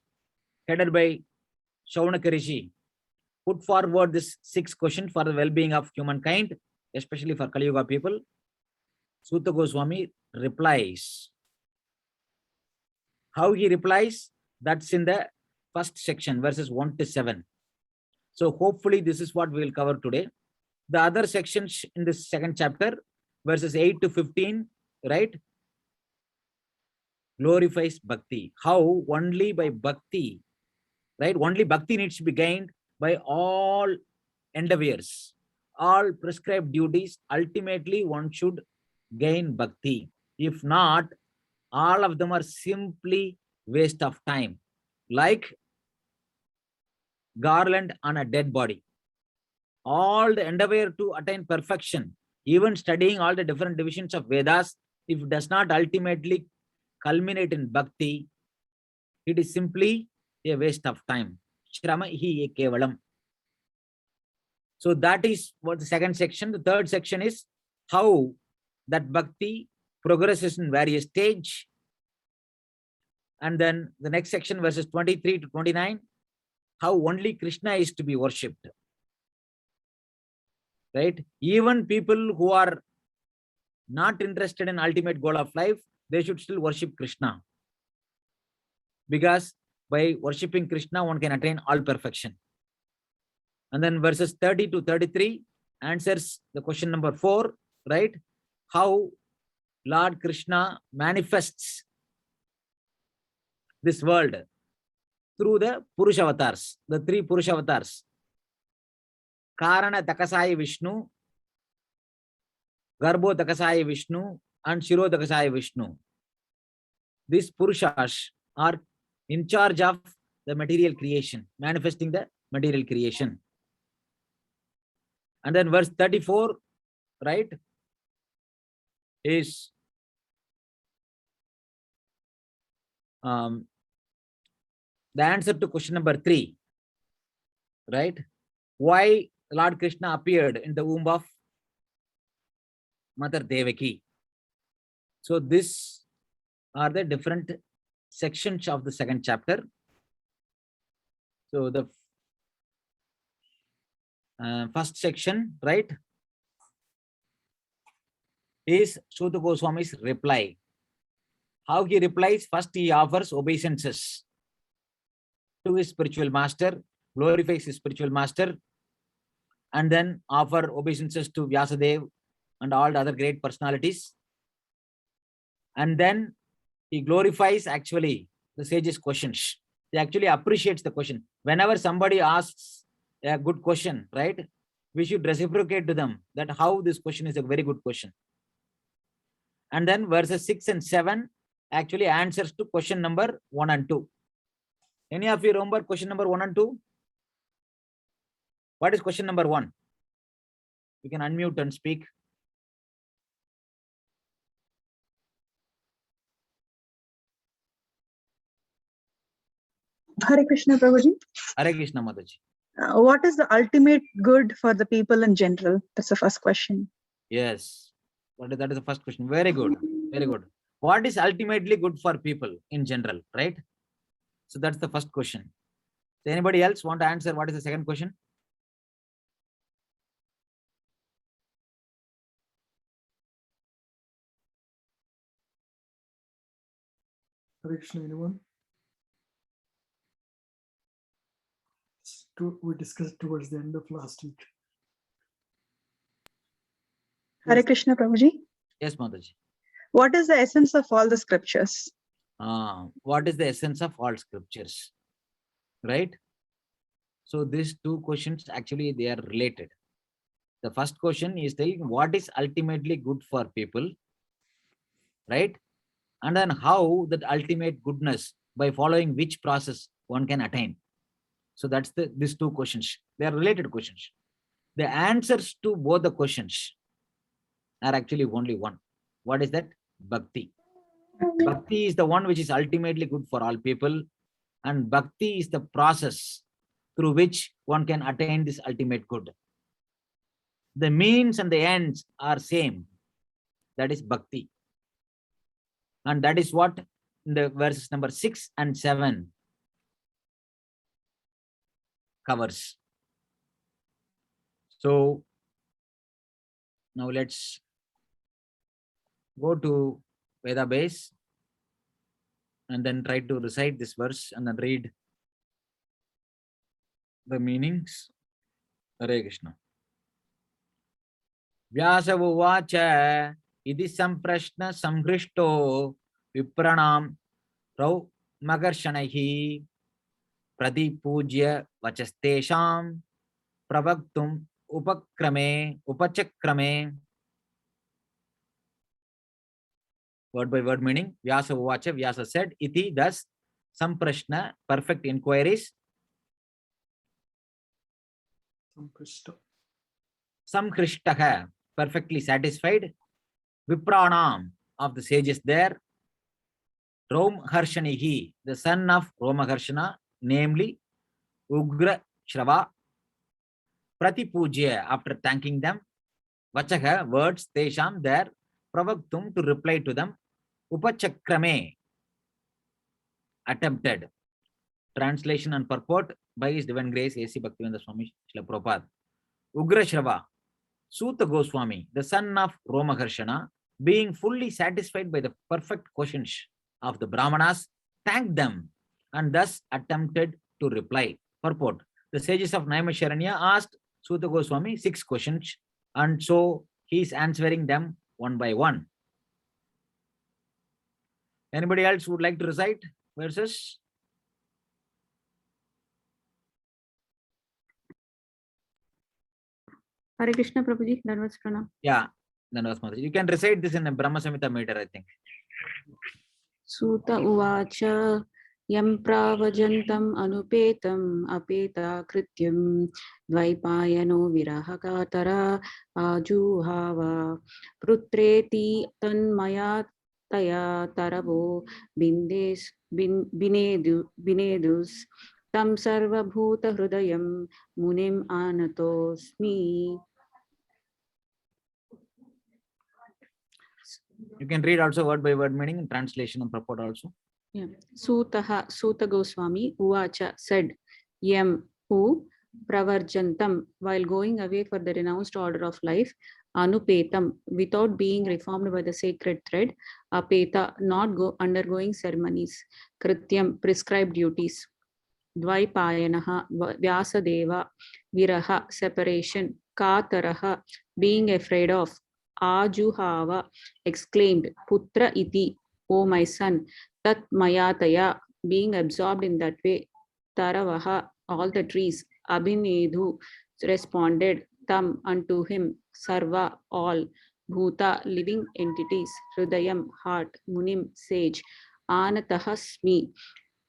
S1: headed by Shaunaka Rishi put forward this 6 questions for the well-being of humankind, especially for Kali Yuga people. Suta Goswami replies. How he replies, that's in the first section, verses 1 to 7. So hopefully this is what we will cover today. The other sections in this second chapter, verses 8 to 15, right, glorifies bhakti. How only by bhakti, right? Only bhakti needs to be gained by all endeavors, all prescribed duties. Ultimately, one should gain bhakti. If not, all of them are simply waste of time, like garland on a dead body. All the endeavor to attain perfection, even studying all the different divisions of Vedas, if it does not ultimately culminate in bhakti, it is simply a waste of time. Shrama hi kevalam. So that is what the second section. The third section is how that bhakti progresses in various stage. And then the next section, verses 23 to 29, how only Krishna is to be worshipped. Right? Even people who are not interested in ultimate goal of life, they should still worship Krishna. Because by worshipping Krishna, one can attain all perfection. And then verses 30 to 33 answers the question number 4, right? How Lord Krishna manifests this world through the Purusha avatars, the 3 Purusha avatars. Karana Takasaya Vishnu, Garbho Takasaya Vishnu, and Shiro Takasaya Vishnu. These Purushas are in charge of the material creation, manifesting the material creation. And then verse 34, right, is the answer to question number 3, right? Why Lord Krishna appeared in the womb of Mother Devaki. So these are the different sections of the 2nd chapter. So the first section, right, is Suta Goswami's reply. How he replies? First, he offers obeisances to his spiritual master, glorifies his spiritual master, and then offer obeisances to Vyasadeva and all the other great personalities. And then he glorifies actually the sages' questions. He actually appreciates the question. Whenever somebody asks a good question, right, we should reciprocate to them that how this question is a very good question. And then verses 6 and 7 actually answers to question number 1 and 2. Any of you remember question number 1 and 2? What is question number 1? You can unmute and speak.
S3: Hare Krishna, Prabhuji.
S1: Hare Krishna, Mataji.
S3: What is the ultimate good for the people in general? That's the first question.
S1: Yes, that is the first question. Very good, very good. What is ultimately good for people in general, right? So that's the first question. So anybody else want to answer what is the second question?
S2: Hare Krishna, anyone? We discussed towards the end of last week.
S3: Hare Krishna, Prabhuji.
S1: Yes, Mataji.
S3: What is the essence of all the scriptures?
S1: What is the essence of all scriptures? Right? So these two questions actually they are related. The first question is telling what is ultimately good for people, right? And then how that ultimate goodness, by following which process one can attain. So that's these two questions. They are related questions. The answers to both the questions are actually only one. What is that? Bhakti. Bhakti is the one which is ultimately good for all people, and bhakti is the process through which one can attain this ultimate good. The means and the ends are same. That is bhakti. And that is what in the verses number 6 and 7 covers. So now let's go to Veda base and then try to recite this verse and then read the meanings. Hare Krishna. Vyasa uvacha idi samprashna samhrishto vipranam rau magarshanahi pradipujya vachastesham pravaktum upachakrame. Word by word meaning. Vyasa uvacha, Vyasa said, iti, thus, samprashna, perfect inquiries. Samkrishtaha, perfectly satisfied. Vipranam, of the sages there. Romharshanihi, the son of Romaharshana, namely Ugra Shrava. Pratipujya, after thanking them. Vachaha, words, tesham, there. pravaktum, to reply to them. Upachakrame, attempted. Translation and purport by His Divine Grace A.C. Bhaktivedanta Swami Srila Prabhupada. Ugrashrava, Suta Goswami, the son of Romaharshana, being fully satisfied by the perfect questions of the Brahmanas, thanked them and thus attempted to reply. Purport. The sages of Naimisharanya asked Suta Goswami 6 questions, and so he is answering them one by one. Anybody else would like to recite verses?
S4: Hare Krishna Prabhuji, Dhanavad Pranam.
S1: Yeah, Dhanavad Mataji. You can recite this in a Brahma Samhita meter, I think.
S4: Suta uvacha yam pravajantam anupetam apeta krityam dvaipayano virahakatara ajuhava prutreti tanmaya taya taravo binedus tam sarva bhuta hrudayam munim anatosmi.
S1: You can read also word by word meaning and translation and purport also.
S4: Yeah. Suta Goswami Uvacha said, Yam who pravarjantam, while going away for the renounced order of life, anupetam, without being reformed by the sacred thread, apeta, not undergoing ceremonies, krityam, prescribed duties, dvaipayanaha, vyasadeva, viraha, separation, kataraha, being afraid of, ajuhava, exclaimed, putra iti, O my son, tat mayataya, being absorbed in that way, taravaha, all the trees, abhinedhu, responded, tam, unto him, sarva, all, bhuta, living entities, hrudayam, heart, munim, sage, anatahasmi,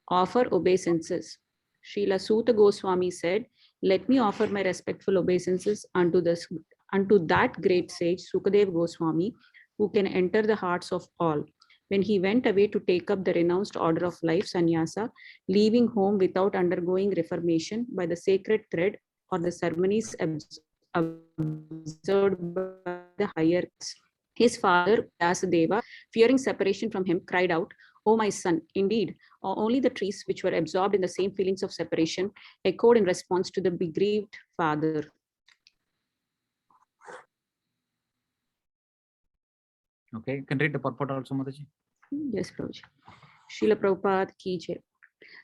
S4: offer obeisances. Srila Suta Goswami said, let me offer my respectful obeisances unto that great sage, Sukadeva Goswami, who can enter the hearts of all. When he went away to take up the renounced order of life, sannyasa, leaving home without undergoing reformation by the sacred thread or the ceremonies observed by the higher, his father, Vyasadeva, fearing separation from him, cried out, O my son, indeed, only the trees which were absorbed in the same feelings of separation echoed in response to the bereaved father.
S1: Okay, you can read the purport also, Mataji.
S4: Yes, Prabhuji. Srila Prabhupada ki jai.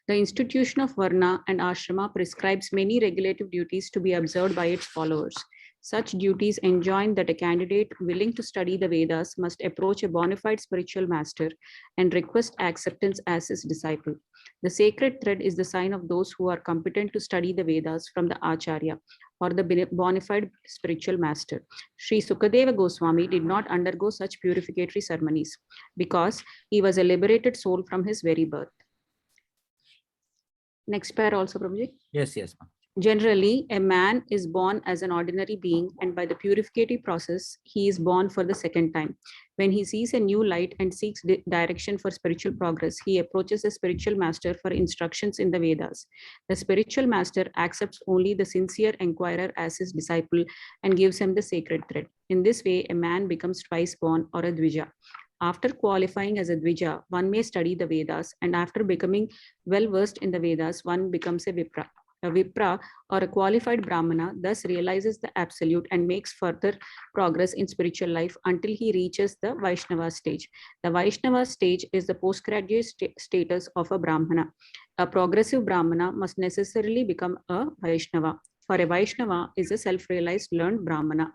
S4: The institution of Varna and Ashrama prescribes many regulative duties to be observed by its followers. Such duties enjoin that a candidate willing to study the Vedas must approach a bona fide spiritual master and request acceptance as his disciple. The sacred thread is the sign of those who are competent to study the Vedas from the Acharya or the bona fide spiritual master. Sri Sukadeva Goswami did not undergo such purificatory ceremonies because he was a liberated soul from his very birth. Next pair also, Prabhuji.
S1: Yes, yes.
S4: Generally, a man is born as an ordinary being, and by the purificatory process, he is born for the second time. When he sees a new light and seeks direction for spiritual progress, he approaches a spiritual master for instructions in the Vedas. The spiritual master accepts only the sincere inquirer as his disciple and gives him the sacred thread. In this way, a man becomes twice born or a Dvija. After qualifying as a Dvija, one may study the Vedas, and after becoming well versed in the Vedas, one becomes a Vipra. A Vipra or a qualified Brahmana thus realizes the absolute and makes further progress in spiritual life until he reaches the Vaishnava stage. The Vaishnava stage is the postgraduate status of a Brahmana. A progressive Brahmana must necessarily become a Vaishnava. For a Vaishnava is a self-realized learned Brahmana.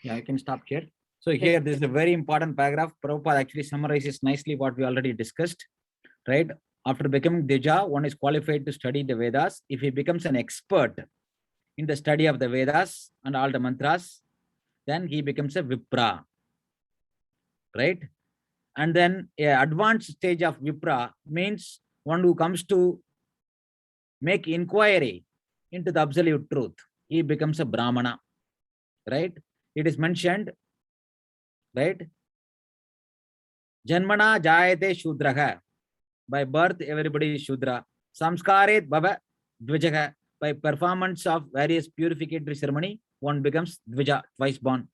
S1: Yeah, I can stop here. So here, this is a very important paragraph. Prabhupada actually summarizes nicely what we already discussed, right? After becoming Dvija, one is qualified to study the Vedas. If he becomes an expert in the study of the Vedas and all the mantras, then he becomes a Vipra, right? And then an advanced stage of Vipra means one who comes to make inquiry into the absolute truth. He becomes a Brahmana, right? It is mentioned, right? Janmana jayate Shudraha. By birth, everybody is Shudra. Samskaret Baba Dvijaha. By performance of various purificatory ceremony, one becomes Dvija, twice born.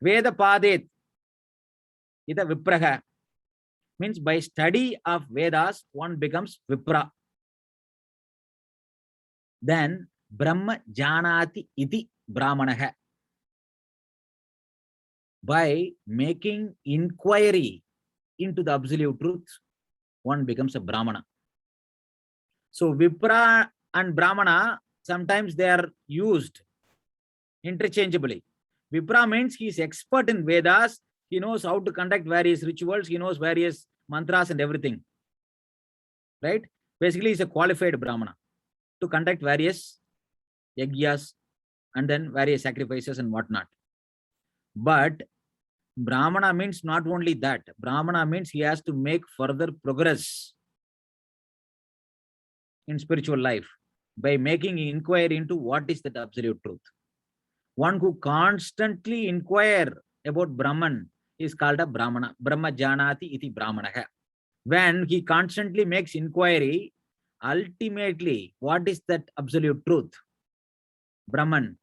S1: Veda Padet ida Vipraha means by study of Vedas, one becomes Vipra. Then Brahma Janati iti Brahmanaha. By making inquiry into the absolute truth, one becomes a Brahmana. So Vipra and Brahmana, sometimes they are used interchangeably. Vipra means he is expert in Vedas. He knows how to conduct various rituals. He knows various mantras and everything. Right? Basically, he is a qualified Brahmana to conduct various yagyas and then various sacrifices and whatnot. But Brahmana means not only that. Brahmana means he has to make further progress in spiritual life by making inquiry into what is that absolute truth. One who constantly inquire about Brahman is called a Brahmana. Brahma Janati iti Brahmanaha. When he constantly makes inquiry, ultimately, what is that absolute truth? Brahman.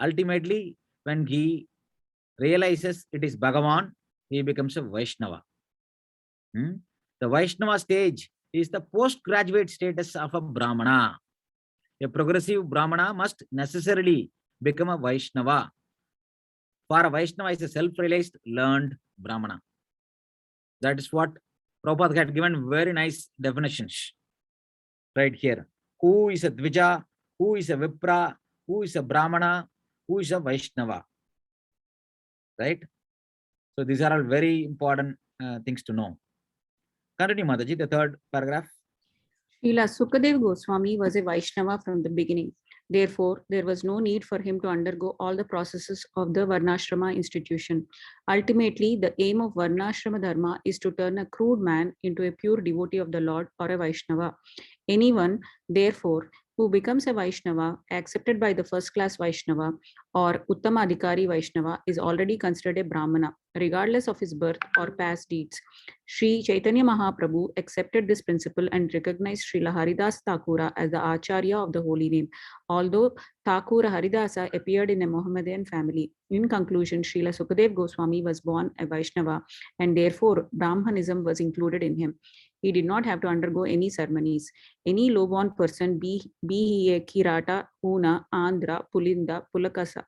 S1: Ultimately, when he realizes it is Bhagavan, he becomes a Vaishnava. The Vaishnava stage is the postgraduate status of a Brahmana. A progressive Brahmana must necessarily become a Vaishnava. For a Vaishnava is a self-realized, learned Brahmana. That is what Prabhupada had given very nice definitions right here. Who is a Dvija? Who is a Vipra? Who is a Brahmana? Who is a Vaishnava? Right? So these are all very important things to know. Continue, Mataji, the third paragraph.
S4: Srila Sukadeva Goswami was a Vaishnava from the beginning. Therefore, there was no need for him to undergo all the processes of the Varnashrama institution. Ultimately, the aim of Varnashrama Dharma is to turn a crude man into a pure devotee of the Lord or a Vaishnava. Anyone, therefore, who becomes a Vaishnava, accepted by the first-class Vaishnava or Uttamadhikari Vaishnava, is already considered a Brahmana, regardless of his birth or past deeds. Sri Chaitanya Mahaprabhu accepted this principle and recognized Srila Haridas Thakura as the Acharya of the holy name, although Thakura Haridasa appeared in a Mohammedan family. In conclusion, Srila Sukadeva Goswami was born a Vaishnava and therefore Brahmanism was included in him. He did not have to undergo any ceremonies. Any low-born person, be he a Kirata, Huna, Andhra, Pulinda, Pulakasa,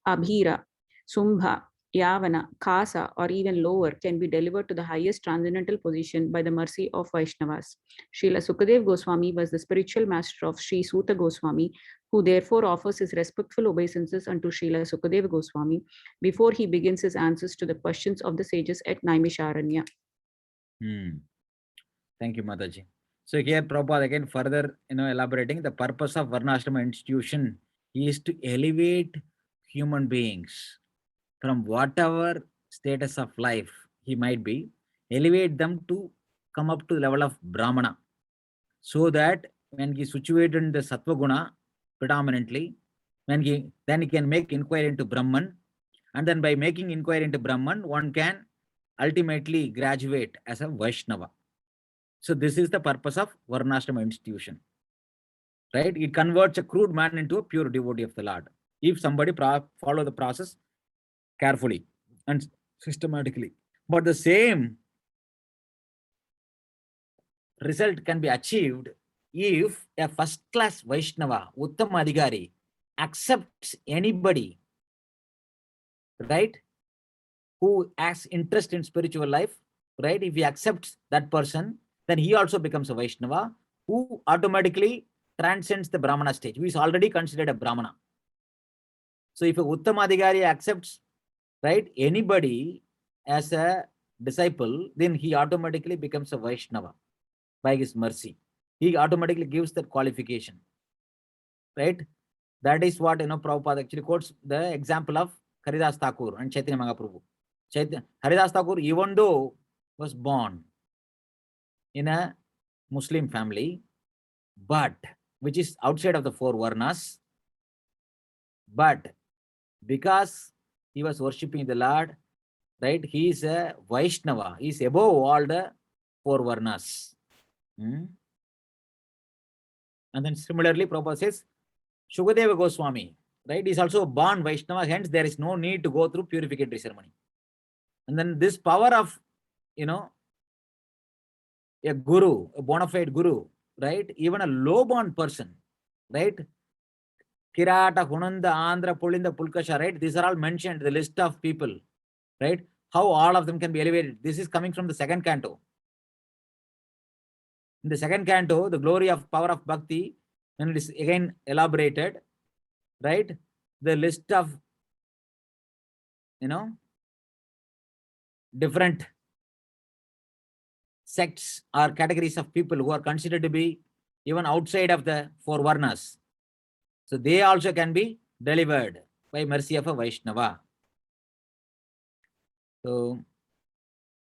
S4: Abhira, Sumbha, Yavana, Kasa, or even lower, can be delivered to the highest transcendental position by the mercy of Vaishnavas. Srila Sukadeva Goswami was the spiritual master of Sri Suta Goswami, who therefore offers his respectful obeisances unto Srila Sukadeva Goswami before he begins his answers to the questions of the sages at Naimisharanya.
S1: Thank you, Mataji. So here Prabhupada again further elaborating the purpose of Varnashrama institution is to elevate human beings from whatever status of life he might be, elevate them to come up to the level of Brahmana, so that when he is situated in the Sattva Guna predominantly, then he can make inquiry into Brahman, and then by making inquiry into Brahman, one can ultimately graduate as a Vaishnava. So this is the purpose of Varnashrama institution, right? It converts a crude man into a pure devotee of the Lord, if somebody follow the process carefully and systematically. But the same result can be achieved if a first-class Vaishnava, Uttamadhikari, accepts anybody, right, who has interest in spiritual life, right? If he accepts that person, then he also becomes a Vaishnava who automatically transcends the Brahmana stage, who is already considered a Brahmana. So if a Uttamadhikari accepts, right, anybody as a disciple, then he automatically becomes a Vaishnava by his mercy. He automatically gives that qualification, right? That is what, Prabhupada actually quotes the example of Haridas Thakur and Chaitanya Mahaprabhu. Haridas Thakur, even though was born in a Muslim family, but which is outside of the four Varnas, but because he was worshipping the Lord, right, he is a Vaishnava. He is above all the four Varnas. And then similarly, Prabhupada says, Shukadeva Goswami, right, is also born Vaishnava. Hence, there is no need to go through purificatory ceremony. And then this power of, a guru, a bona fide guru, right? Even a low-born person, right? Kirata, Hunanda, Andhra, Pulinda, Pulkasha, right? These are all mentioned, the list of people, right? How all of them can be elevated. This is coming from the second canto. In the second canto, the glory of power of bhakti, and it is again elaborated, right? The list of, different sects or categories of people who are considered to be even outside of the four varnas. So they also can be delivered by mercy of a Vaishnava. So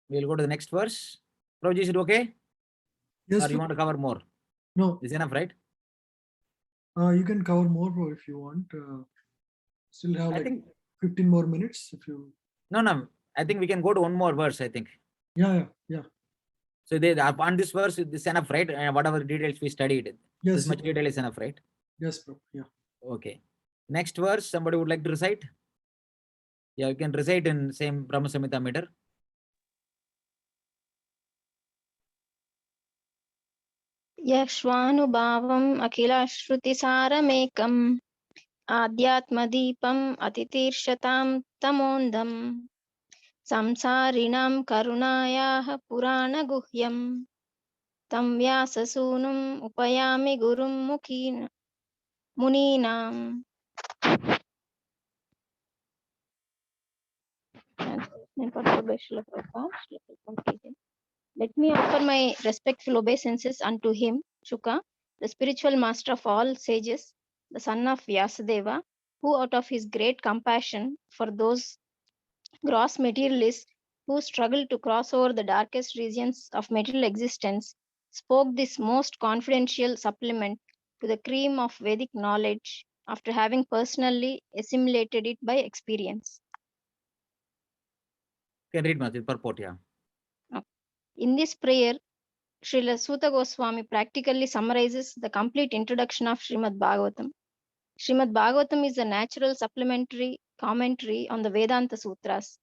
S1: we'll go to the next verse. Prabhuji, is it okay?
S2: Yes,
S1: Or you want to cover more?
S2: no,
S1: Is enough, right?
S2: you can cover more, bro, if you want. Still have
S1: I
S2: like
S1: think,
S2: 15 more minutes if you.
S1: no. I think we can go to one more verse, I think.
S2: Yeah.
S1: So on this verse, this is enough, right? And whatever details we studied,
S2: Yes.
S1: this much detail is enough, right?
S2: Yes, bro. Yeah.
S1: Okay. Next verse, somebody would like to recite? Yeah, you can recite in same Brahma Samhita meter.
S5: यक्ष्वानुभावम् अखिलश्रुतिसारमेकम् आध्यात्मदीपम् अतितीर्षतां तमोन्धम् संसारिणां करुणायाः पुराणगुह्यम् तं व्याससूनुम् उपयामि गुरुं मुनीनाम्. Let me offer my respectful obeisances unto him, Shuka, the spiritual master of all sages, the son of Vyasadeva, who out of his great compassion for those gross materialists who struggle to cross over the darkest regions of material existence, spoke this most confidential supplement to the cream of Vedic knowledge after having personally assimilated it by experience.
S1: Can read Master purport, yeah.
S5: In this prayer, Srila Suta Goswami practically summarizes the complete introduction of Srimad Bhagavatam. Srimad Bhagavatam is a natural supplementary commentary on the Vedanta Sutras.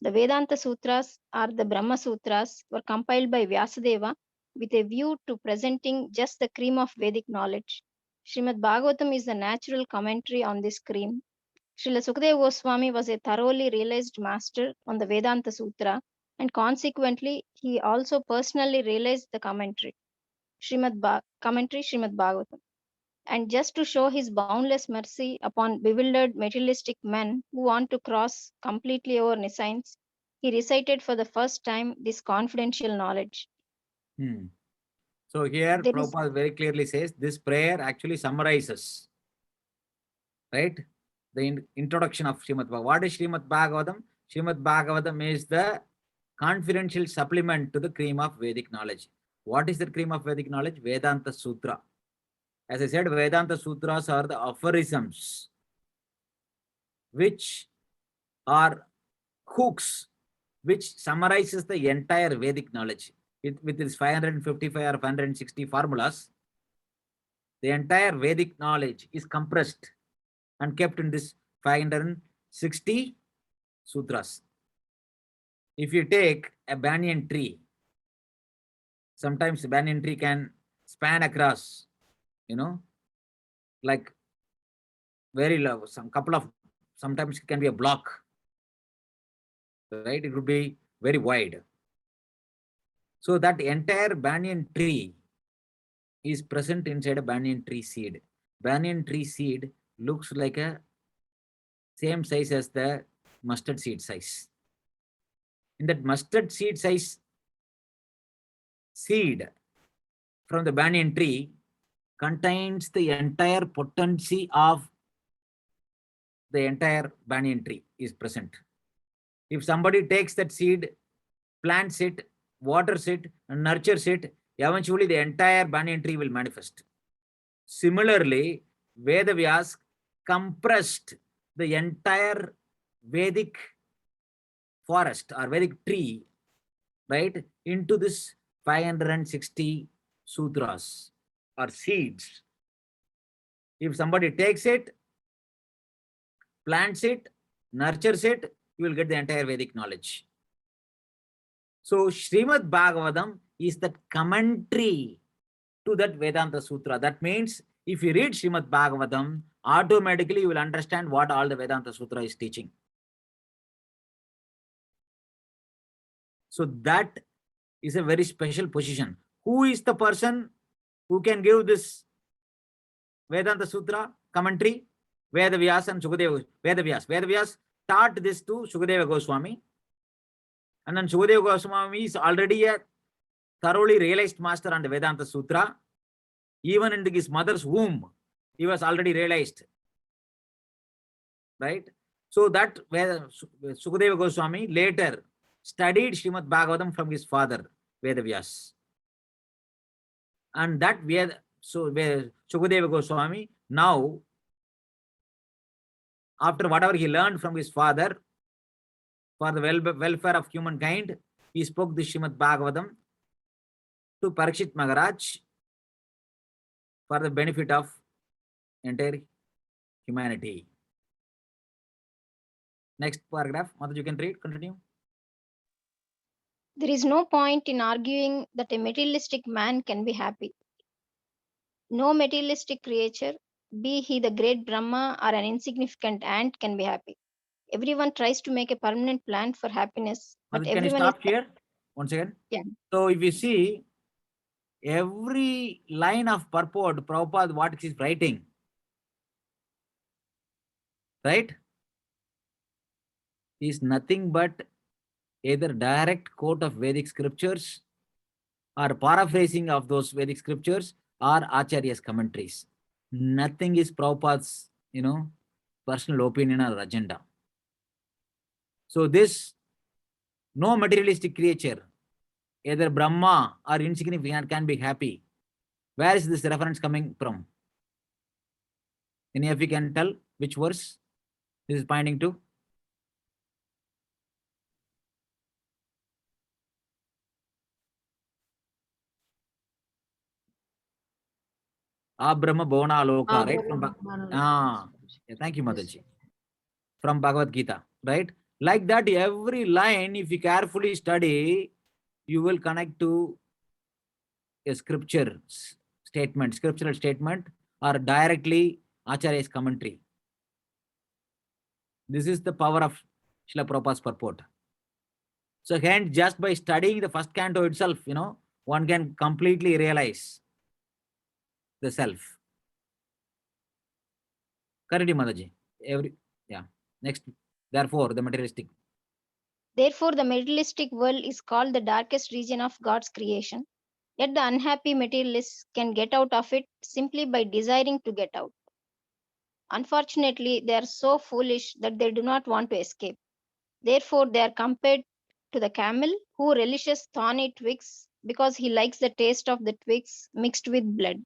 S5: The Vedanta Sutras, or the Brahma Sutras, were compiled by Vyasadeva with a view to presenting just the cream of Vedic knowledge. Srimad Bhagavatam is the natural commentary on this cream. Srila Sukadeva Goswami was a thoroughly realized master on the Vedanta Sutra, and consequently, he also personally realized the commentary, Srimad Bhagavatam. And just to show his boundless mercy upon bewildered materialistic men who want to cross completely over nescience, he recited for the first time this confidential knowledge.
S1: So here,
S5: There is-
S1: Prabhupada very clearly says this prayer actually summarizes, right, the introduction of Srimad Bhagavatam. What is Srimad Bhagavatam? Srimad Bhagavatam is the confidential supplement to the cream of Vedic knowledge. What is the cream of Vedic knowledge? Vedanta Sutra. As I said, Vedanta Sutras are the aphorisms which are hooks which summarizes the entire Vedic knowledge. With its 555 or 560 formulas, the entire Vedic knowledge is compressed and kept in this 560 sutras. If you take a banyan tree, sometimes a banyan tree can span across, like very low, sometimes it can be a block, right? It would be very wide. So that entire banyan tree is present inside a banyan tree seed. Banyan tree seed looks like a same size as the mustard seed size. In that mustard seed size seed from the banyan tree contains the entire potency of the entire banyan tree is present. If somebody takes that seed, plants it, waters it, and nurtures it, eventually the entire banyan tree will manifest. Similarly, Vedavyas compressed the entire Vedic forest or Vedic tree, right, into this 560 sutras or seeds. If somebody takes it, plants it, nurtures it, you will get the entire Vedic knowledge. So Srimad Bhagavatam is the commentary to that Vedanta Sutra. That means if you read Srimad Bhagavatam, automatically you will understand what all the Vedanta Sutra is teaching. So that is a very special position. Who is the person who can give this Vedanta Sutra commentary? Vedavyas and Sukadeva. Vedavyas taught this to Sukadeva Goswami. And then Sukadeva Goswami is already a thoroughly realized master on the Vedanta Sutra. Even in his mother's womb, he was already realized. Right? So that Sukadeva Goswami later studied Srimad Bhagavatam from his father, Vedavyas. And that Sukadeva Goswami now, after whatever he learned from his father, for the welfare of humankind, he spoke the Srimad Bhagavatam to Parikshit Maharaj for the benefit of entire humanity. Next paragraph, Mataji, you can read, continue.
S5: There is no point in arguing that a materialistic man can be happy. No materialistic creature, be he the great Brahma or an insignificant ant, can be happy. Everyone tries to make a permanent plan for happiness, but
S1: Mataji, can you
S5: everyone
S1: stop here? Once again.
S5: Yeah.
S1: So if you see, every line of purport, Prabhupada, what he is writing, right, is nothing but either direct quote of Vedic scriptures or paraphrasing of those Vedic scriptures or Acharya's commentaries. Nothing is Prabhupada's, personal opinion or agenda. So this, no materialistic creature, either Brahma or insignificant, can be happy. Where is this reference coming from? Any of you can tell which verse this is pointing to? Abrahma Bhona Loka, right? Thank you, Mataji. From Bhagavad Gita, right? Like that, every line, if you carefully study, you will connect to a scriptural statement, or directly Acharya's commentary. This is the power of Srila Prabhupada's purport. So hence, just by studying the first canto itself, one can completely realize the self. Correct, Mataji. Next, therefore, the materialistic.
S5: Therefore, the materialistic world is called the darkest region of God's creation. Yet the unhappy materialists can get out of it simply by desiring to get out. Unfortunately, they are so foolish that they do not want to escape. Therefore, they are compared to the camel who relishes thorny twigs because he likes the taste of the twigs mixed with blood.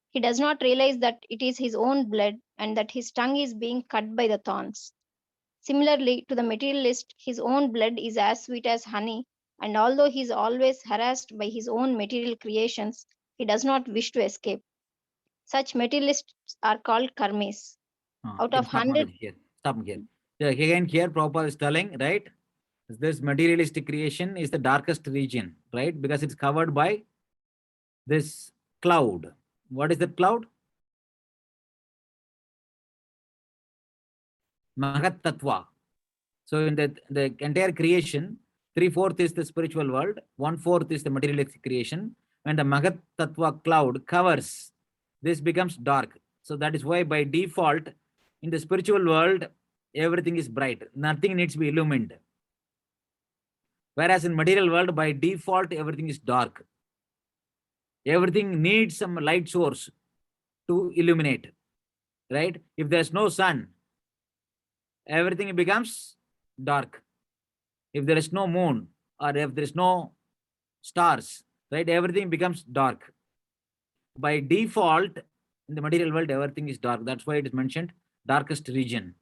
S5: He does not realize that it is his own blood and that his tongue is being cut by the thorns. Similarly, to the materialist, his own blood is as sweet as honey, and although he is always harassed by his own material creations, he does not wish to escape. Such materialists are called karmis. Out of 100.
S1: Stop here. Again, here Prabhupada is telling, right? This materialistic creation is the darkest region, right? Because it's covered by this cloud. What is that cloud? Mahat Tattva. So in the entire creation, 3/4 is the spiritual world, 1/4 is the materialistic creation. When the Mahat Tattva cloud covers, this becomes dark. So that is why by default, in the spiritual world, everything is bright. Nothing needs to be illumined. Whereas in material world, by default, everything is dark. Everything needs some light source to illuminate, right? If there's no sun, everything becomes dark. If there is no moon or if there is no stars, right, everything becomes dark. By default, in the material world, everything is dark. That's why it is mentioned darkest region.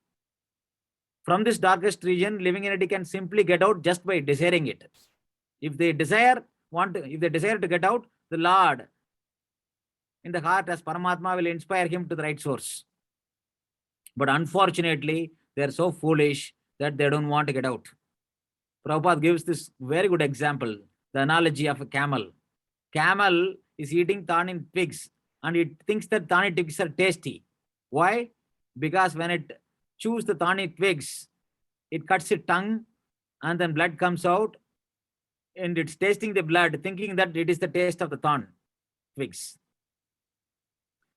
S1: From this darkest region, living entity can simply get out just by desiring it. If they desire to get out, the Lord in the heart as Paramatma will inspire him to the right source. But unfortunately, they are so foolish that they don't want to get out. Prabhupada gives this very good example, the analogy of a camel. Camel is eating thorny twigs and it thinks that thorny twigs are tasty. Why? Because when it chews the thorny twigs, it cuts its tongue and then blood comes out and it's tasting the blood, thinking that it is the taste of the thorn twigs.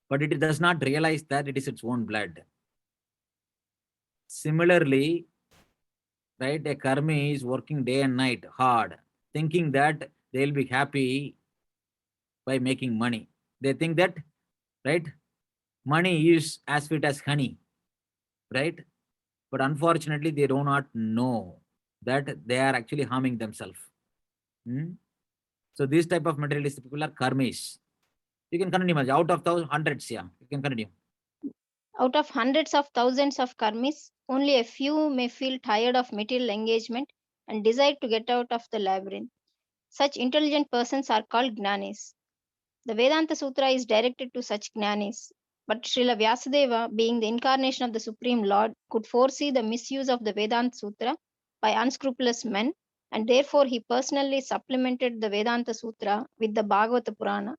S1: But it does not realize that it is its own blood. Similarly, right, a karmi is working day and night hard, thinking that they'll be happy by making money. They think that, right, money is as sweet as honey, right? But unfortunately, they do not know that they are actually harming themselves. So these type of materialistic people are karmis. You can continue, Maj. Out of those hundreds, yeah, you can continue.
S5: Out of hundreds of thousands of karmis, only a few may feel tired of material engagement and desire to get out of the labyrinth. Such intelligent persons are called jnanis. The Vedanta Sutra is directed to such jnanis, but Srila Vyasadeva, being the incarnation of the Supreme Lord, could foresee the misuse of the Vedanta Sutra by unscrupulous men, and therefore he personally supplemented the Vedanta Sutra with the Bhagavata Purana.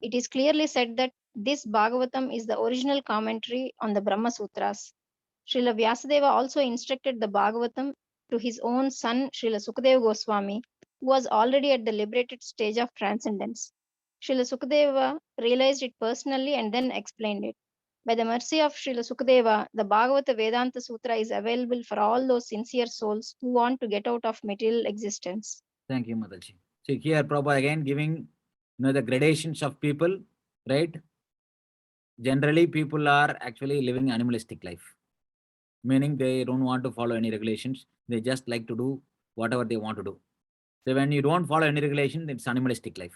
S5: It is clearly said that this Bhagavatam is the original commentary on the Brahma Sutras. Srila Vyasadeva also instructed the Bhagavatam to his own son Srila Sukadeva Goswami, who was already at the liberated stage of transcendence. Srila Sukadeva realized it personally and then explained it. By the mercy of Srila Sukadeva, the Bhagavata Vedanta Sutra is available for all those sincere souls who want to get out of material existence.
S1: Thank you, Mataji. So here Prabhupada again giving the gradations of people, right? Generally, people are actually living animalistic life, meaning they don't want to follow any regulations. They just like to do whatever they want to do. So when you don't follow any regulation, it's animalistic life.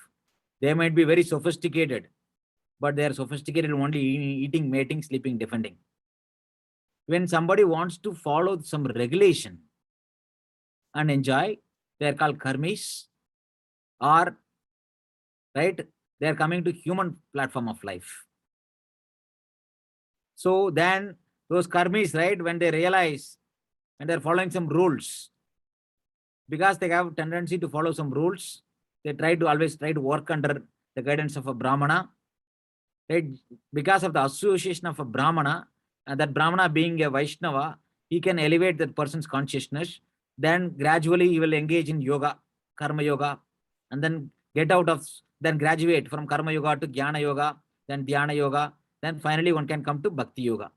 S1: They might be very sophisticated, but they are sophisticated only eating, mating, sleeping, defending. When somebody wants to follow some regulation and enjoy, they are called karmis, or, right, they are coming to human platform of life. So then those karmis, right, when they realize and they're following some rules, because they have a tendency to follow some rules, they always try to work under the guidance of a Brahmana, right? Because of the association of a Brahmana, and that Brahmana being a Vaishnava, he can elevate that person's consciousness. Then gradually he will engage in yoga, karma yoga, and then then graduate from karma yoga to jnana yoga, then dhyana yoga, then finally one can come to bhakti yoga.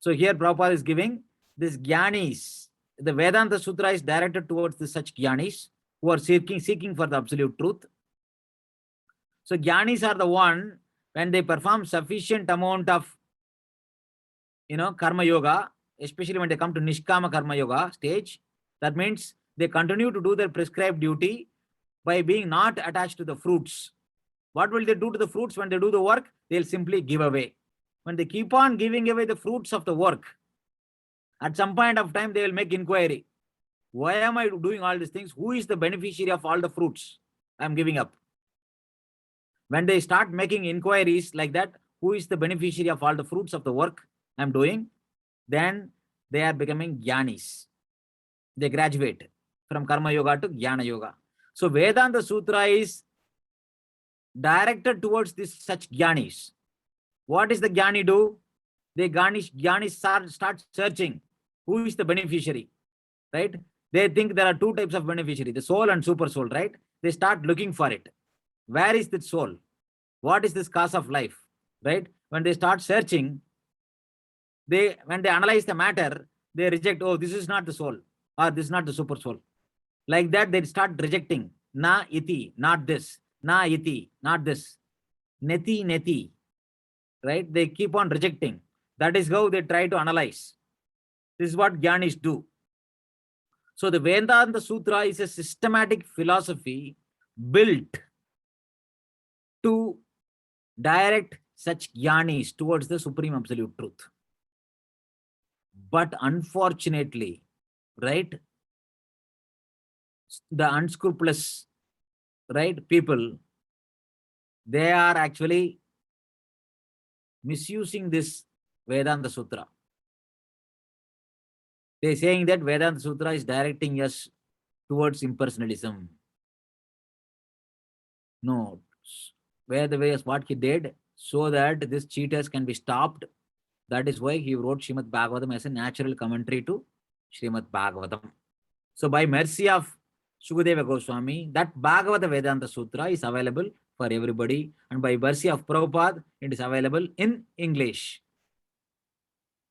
S1: So here Prabhupada is giving this jnanis. The Vedanta Sutra is directed towards such jnanis who are seeking for the absolute truth. So jnanis are the one, when they perform sufficient amount of karma yoga, especially when they come to Nishkama Karma Yoga stage, that means they continue to do their prescribed duty by being not attached to the fruits. What will they do to the fruits when they do the work? They'll simply give away. When they keep on giving away the fruits of the work, at some point of time, they will make inquiry. Why am I doing all these things? Who is the beneficiary of all the fruits I'm giving up? When they start making inquiries like that, who is the beneficiary of all the fruits of the work I'm doing? Then they are becoming jnanis. They graduate from karma yoga to jnana yoga. So Vedanta Sutra is directed towards such jnanis. What is the jnani do? Jnanis start searching who is the beneficiary, right? They think there are two types of beneficiary, the soul and super soul, right? They start looking for it. Where is the soul? What is this cause of life, right? When they start searching, when they analyze the matter, they reject, oh, this is not the soul, or this is not the super soul. Like that, they start rejecting. Na iti, not this. Na iti, not this. Neti, neti, right? They keep on rejecting. That is how they try to analyze. This is what jnanis do. So the Vedanta Sutra is a systematic philosophy built to direct such jnanis towards the supreme absolute truth. But unfortunately, right, the unscrupulous, right, people, they are actually misusing this Vedanta Sutra. They're saying that Vedanta Sutra is directing us towards impersonalism. No. Vedas, what he did, so that these cheaters can be stopped. That is why he wrote Srimad Bhagavatam as a natural commentary to Srimad Bhagavatam. So by mercy of Shukadeva Goswami, that Bhagavata Vedanta Sutra is available for everybody. And by mercy of Prabhupada, it is available in English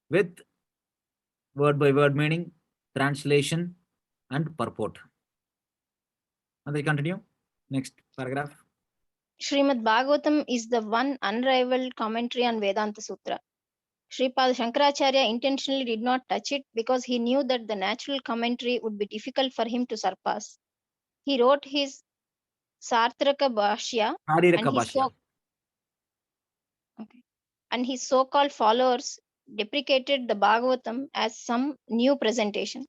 S1: with word by word meaning, translation, and purport. And they continue. Next paragraph.
S5: Srimad Bhagavatam is the one unrivaled commentary on Vedanta Sutra. Sripad Shankaracharya intentionally did not touch it because he knew that the natural commentary would be difficult for him to surpass. He wrote his Sartraka Bhashya
S1: Shariraka
S5: and his so-called followers deprecated the Bhagavatam as some new presentation.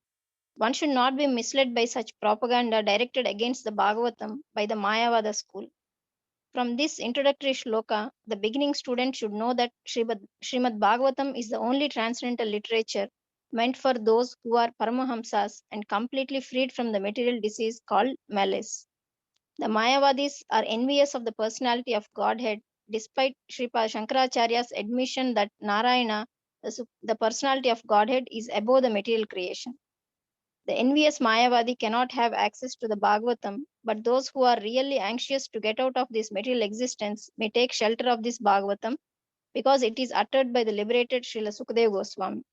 S5: One should not be misled by such propaganda directed against the Bhagavatam by the Mayavada school. From this introductory shloka, the beginning student should know that Srimad Bhagavatam is the only transcendental literature meant for those who are Paramahamsas and completely freed from the material disease called malice. The Mayavadis are envious of the personality of Godhead, despite Sripad Shankaracharya's admission that Narayana, the personality of Godhead, is above the material creation. The envious Mayavadi cannot have access to the Bhagavatam, but those who are really anxious to get out of this material existence may take shelter of this Bhagavatam because it is uttered by the liberated Srila Sukadeva Goswami.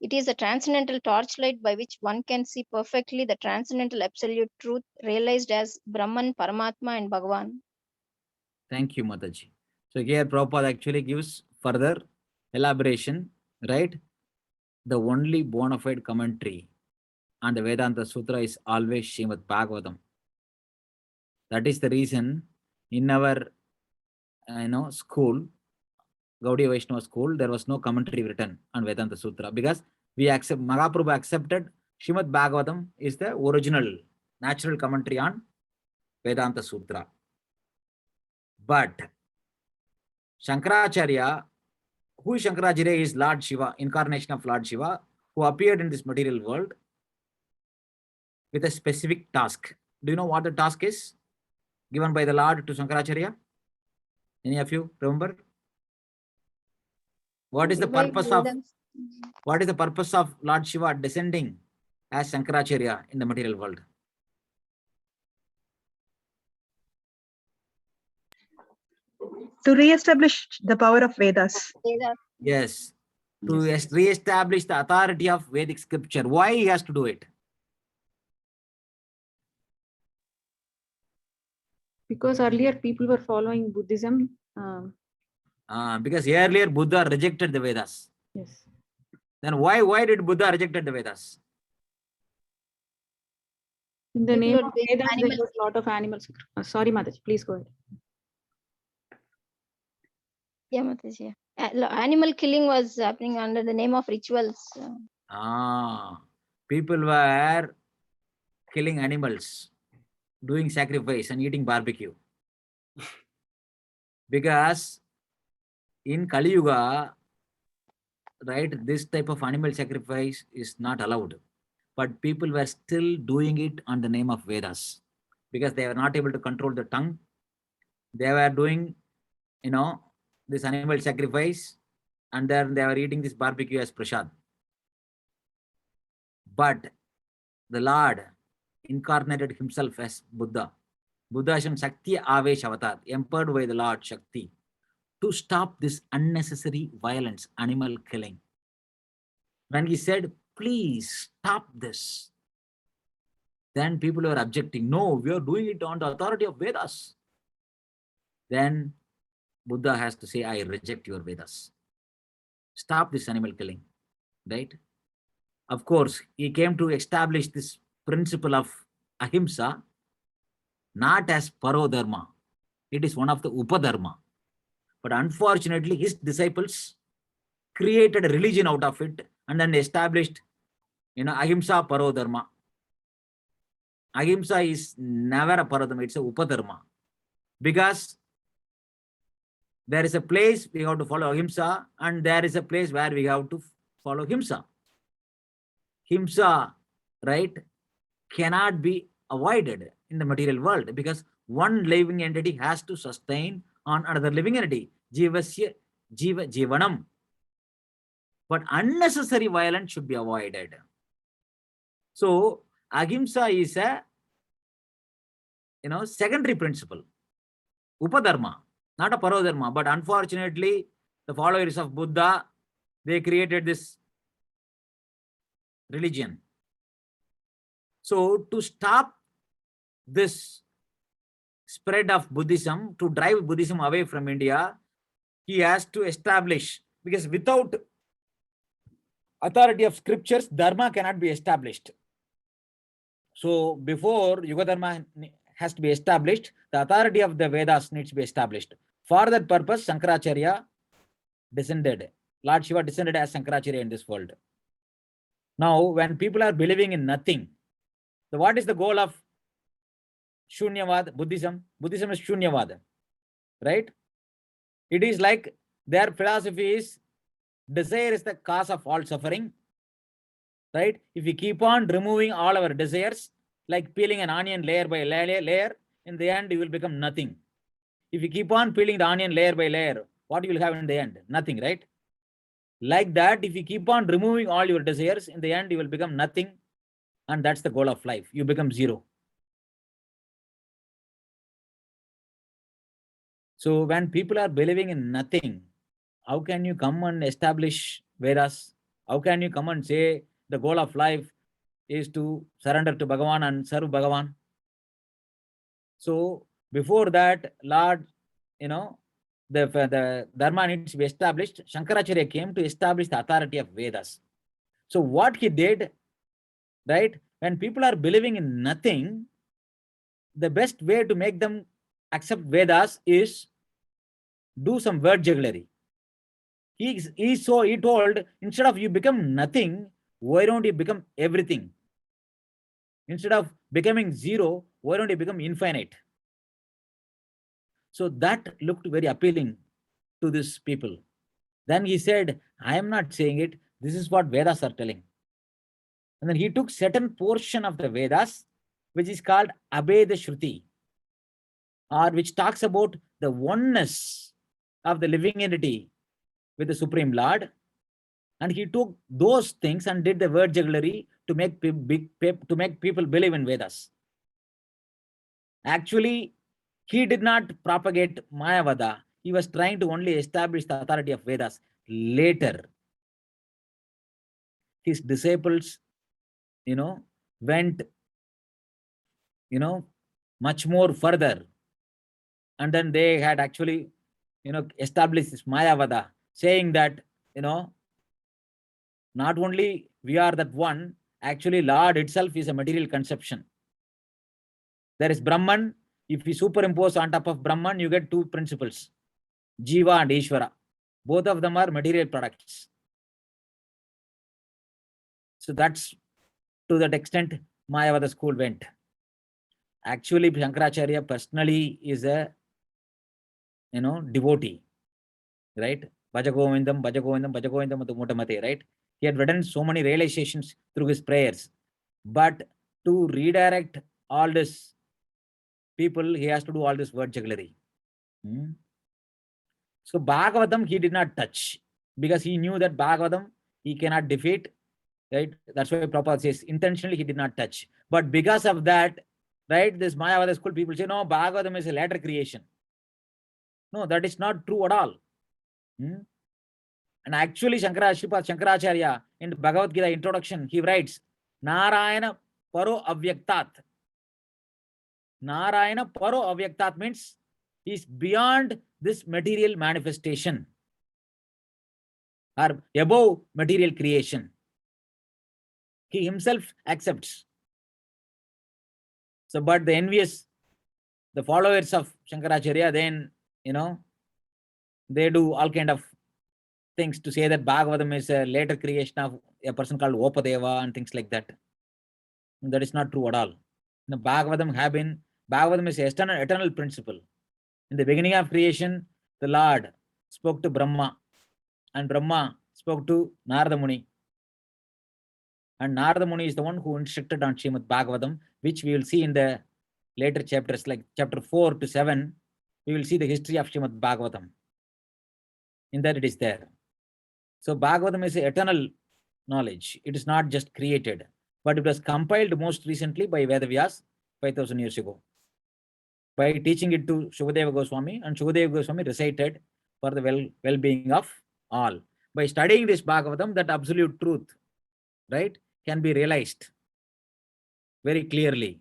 S5: It is a transcendental torchlight by which one can see perfectly the transcendental absolute truth realized as Brahman, Paramatma, and Bhagavan.
S1: Thank you, Mataji. So here Prabhupada actually gives further elaboration, right? The only bona fide commentary on the Vedanta Sutra is always Srimad Bhagavatam. That is the reason in our school, Gaudiya Vaishnava school, there was no commentary written on Vedanta Sutra because Mahaprabhu accepted Srimad Bhagavatam is the original natural commentary on Vedanta Sutra. But Shankaracharya, who is Shankaracharya, is Lord Shiva, incarnation of Lord Shiva, who appeared in this material world with a specific task. Do you know what the task is given by the Lord to Shankaracharya? Any of you remember? What is the purpose of Lord Shiva descending as Shankaracharya in the material world?
S3: To re-establish the power of Vedas.
S1: Yes, to re-establish the authority of Vedic scripture. Why he has to do it?
S4: Because earlier people were following Buddhism.
S1: Because earlier Buddha rejected the Vedas.
S4: Yes.
S1: Then why did Buddha rejected the Vedas?
S4: In the
S5: People
S4: name
S5: would
S4: of
S5: be
S4: Vedas, there
S5: animals.
S4: was a lot of animals. Sorry, Mataji, please go ahead.
S5: Yeah, Mataji. Animal killing was happening under the name of rituals.
S1: People were killing animals, doing sacrifice and eating barbecue. Because in Kali Yuga, right, this type of animal sacrifice is not allowed. But people were still doing it on the name of Vedas because they were not able to control the tongue. They were doing, this animal sacrifice, and then they were eating this barbecue as prasad. But the Lord incarnated himself as Buddha. Buddha Shakti Avesh Avatar, empowered by the Lord Shakti, to stop this unnecessary violence, animal killing. When he said, please stop this, then people were objecting, no, we are doing it on the authority of Vedas. Then Buddha has to say, I reject your Vedas. Stop this animal killing, right? Of course, he came to establish this principle of ahimsa, not as parodharma. It is one of the upadharma. But unfortunately, his disciples created a religion out of it and then established, ahimsa parodharma. Ahimsa is never a parodharma, it's a upadharma. Because there is a place we have to follow Ahimsa, and there is a place where we have to follow Himsa. Himsa, right, cannot be avoided in the material world because one living entity has to sustain on another living entity. Jivasya jiva jivanam. But unnecessary violence should be avoided. So Ahimsa is a secondary principle. Upadharma, not a parodharma. But unfortunately, the followers of Buddha, they created this religion. So to stop this spread of Buddhism, to drive Buddhism away from India, he has to establish, because without authority of scriptures, dharma cannot be established. So before Yuga Dharma has to be established, the authority of the Vedas needs to be established. For that purpose, Shankaracharya descended. Lord Shiva descended as Shankaracharya in this world. Now, when people are believing in nothing, so what is the goal of Shunyavad, Buddhism? Buddhism is Shunyavad, right? It is like their philosophy is desire is the cause of all suffering, right? If we keep on removing all our desires, like peeling an onion layer by layer, in the end, you will become nothing. If you keep on peeling the onion layer by layer, what you will have in the end? Nothing, right? Like that, if you keep on removing all your desires, in the end, you will become nothing. And that's the goal of life. You become zero. So when people are believing in nothing, how can you come and establish Vedas? How can you come and say the goal of life is to surrender to Bhagavan and serve Bhagavan? So before that, Lord, the Dharma needs to be established. Shankaracharya came to establish the authority of Vedas. So what he did, right? When people are believing in nothing, the best way to make them accept Vedas is do some word jugglery. He told, instead of you become nothing, why don't you become everything? Instead of becoming zero, why don't you become infinite? So that looked very appealing to these people. Then he said, I am not saying it. This is what Vedas are telling. And then he took certain portion of the Vedas, which is called Abheda Shruti, or which talks about the oneness of the living entity with the Supreme Lord. And he took those things and did the word jugglery to make people believe in Vedas. Actually, he did not propagate Mayavada. He was trying to only establish the authority of Vedas. Later, his disciples, went, much more further. And then they had actually, established this Mayavada, saying that, not only we are that one, actually Lord itself is a material conception. There is Brahman. If you superimpose on top of Brahman, you get two principles, Jiva and Ishvara. Both of them are material products. So that's to that extent Mayavada school went. Actually, Shankaracharya personally is a, devotee, right? Bhajagovindam, Bhajagovindam, Bhajagovindam Mutamate, right? He had written so many realizations through his prayers. But to redirect all this people, he has to do all this word jugglery. So Bhagavatam he did not touch because he knew that Bhagavatam he cannot defeat, right? That's why Prabhupada says intentionally he did not touch. But because of that, right, this Mayavada school people say, no, Bhagavatam is a later creation. No, that is not true at all. And actually Shankaracharya in Bhagavad Gita introduction, he writes, Narayana Paro Avyaktat. Narayana Paro Avyaktat means he is beyond this material manifestation or above material creation. He himself accepts. So, but the envious, the followers of Shankaracharya, then, they do all kind of things to say that Bhagavatam is a later creation of a person called Opadeva and things like that. That is not true at all. Bhagavatam is eternal principle. In the beginning of creation, the Lord, spoke to Brahma, and Brahma spoke to Narada Muni. And Narada Muni is the one who instructed on Srimad Bhagavatam, which we will see in the later chapters, like chapter 4 to 7. We will see the history of Srimad Bhagavatam. In that it is there. So Bhagavatam is eternal knowledge. It is not just created, but it was compiled most recently by Vedavyas 5,000 years ago, by teaching it to Shukadeva Goswami, and Shukadeva Goswami recited for the well-being of all. By studying this Bhagavatam, that absolute truth, right, can be realized very clearly.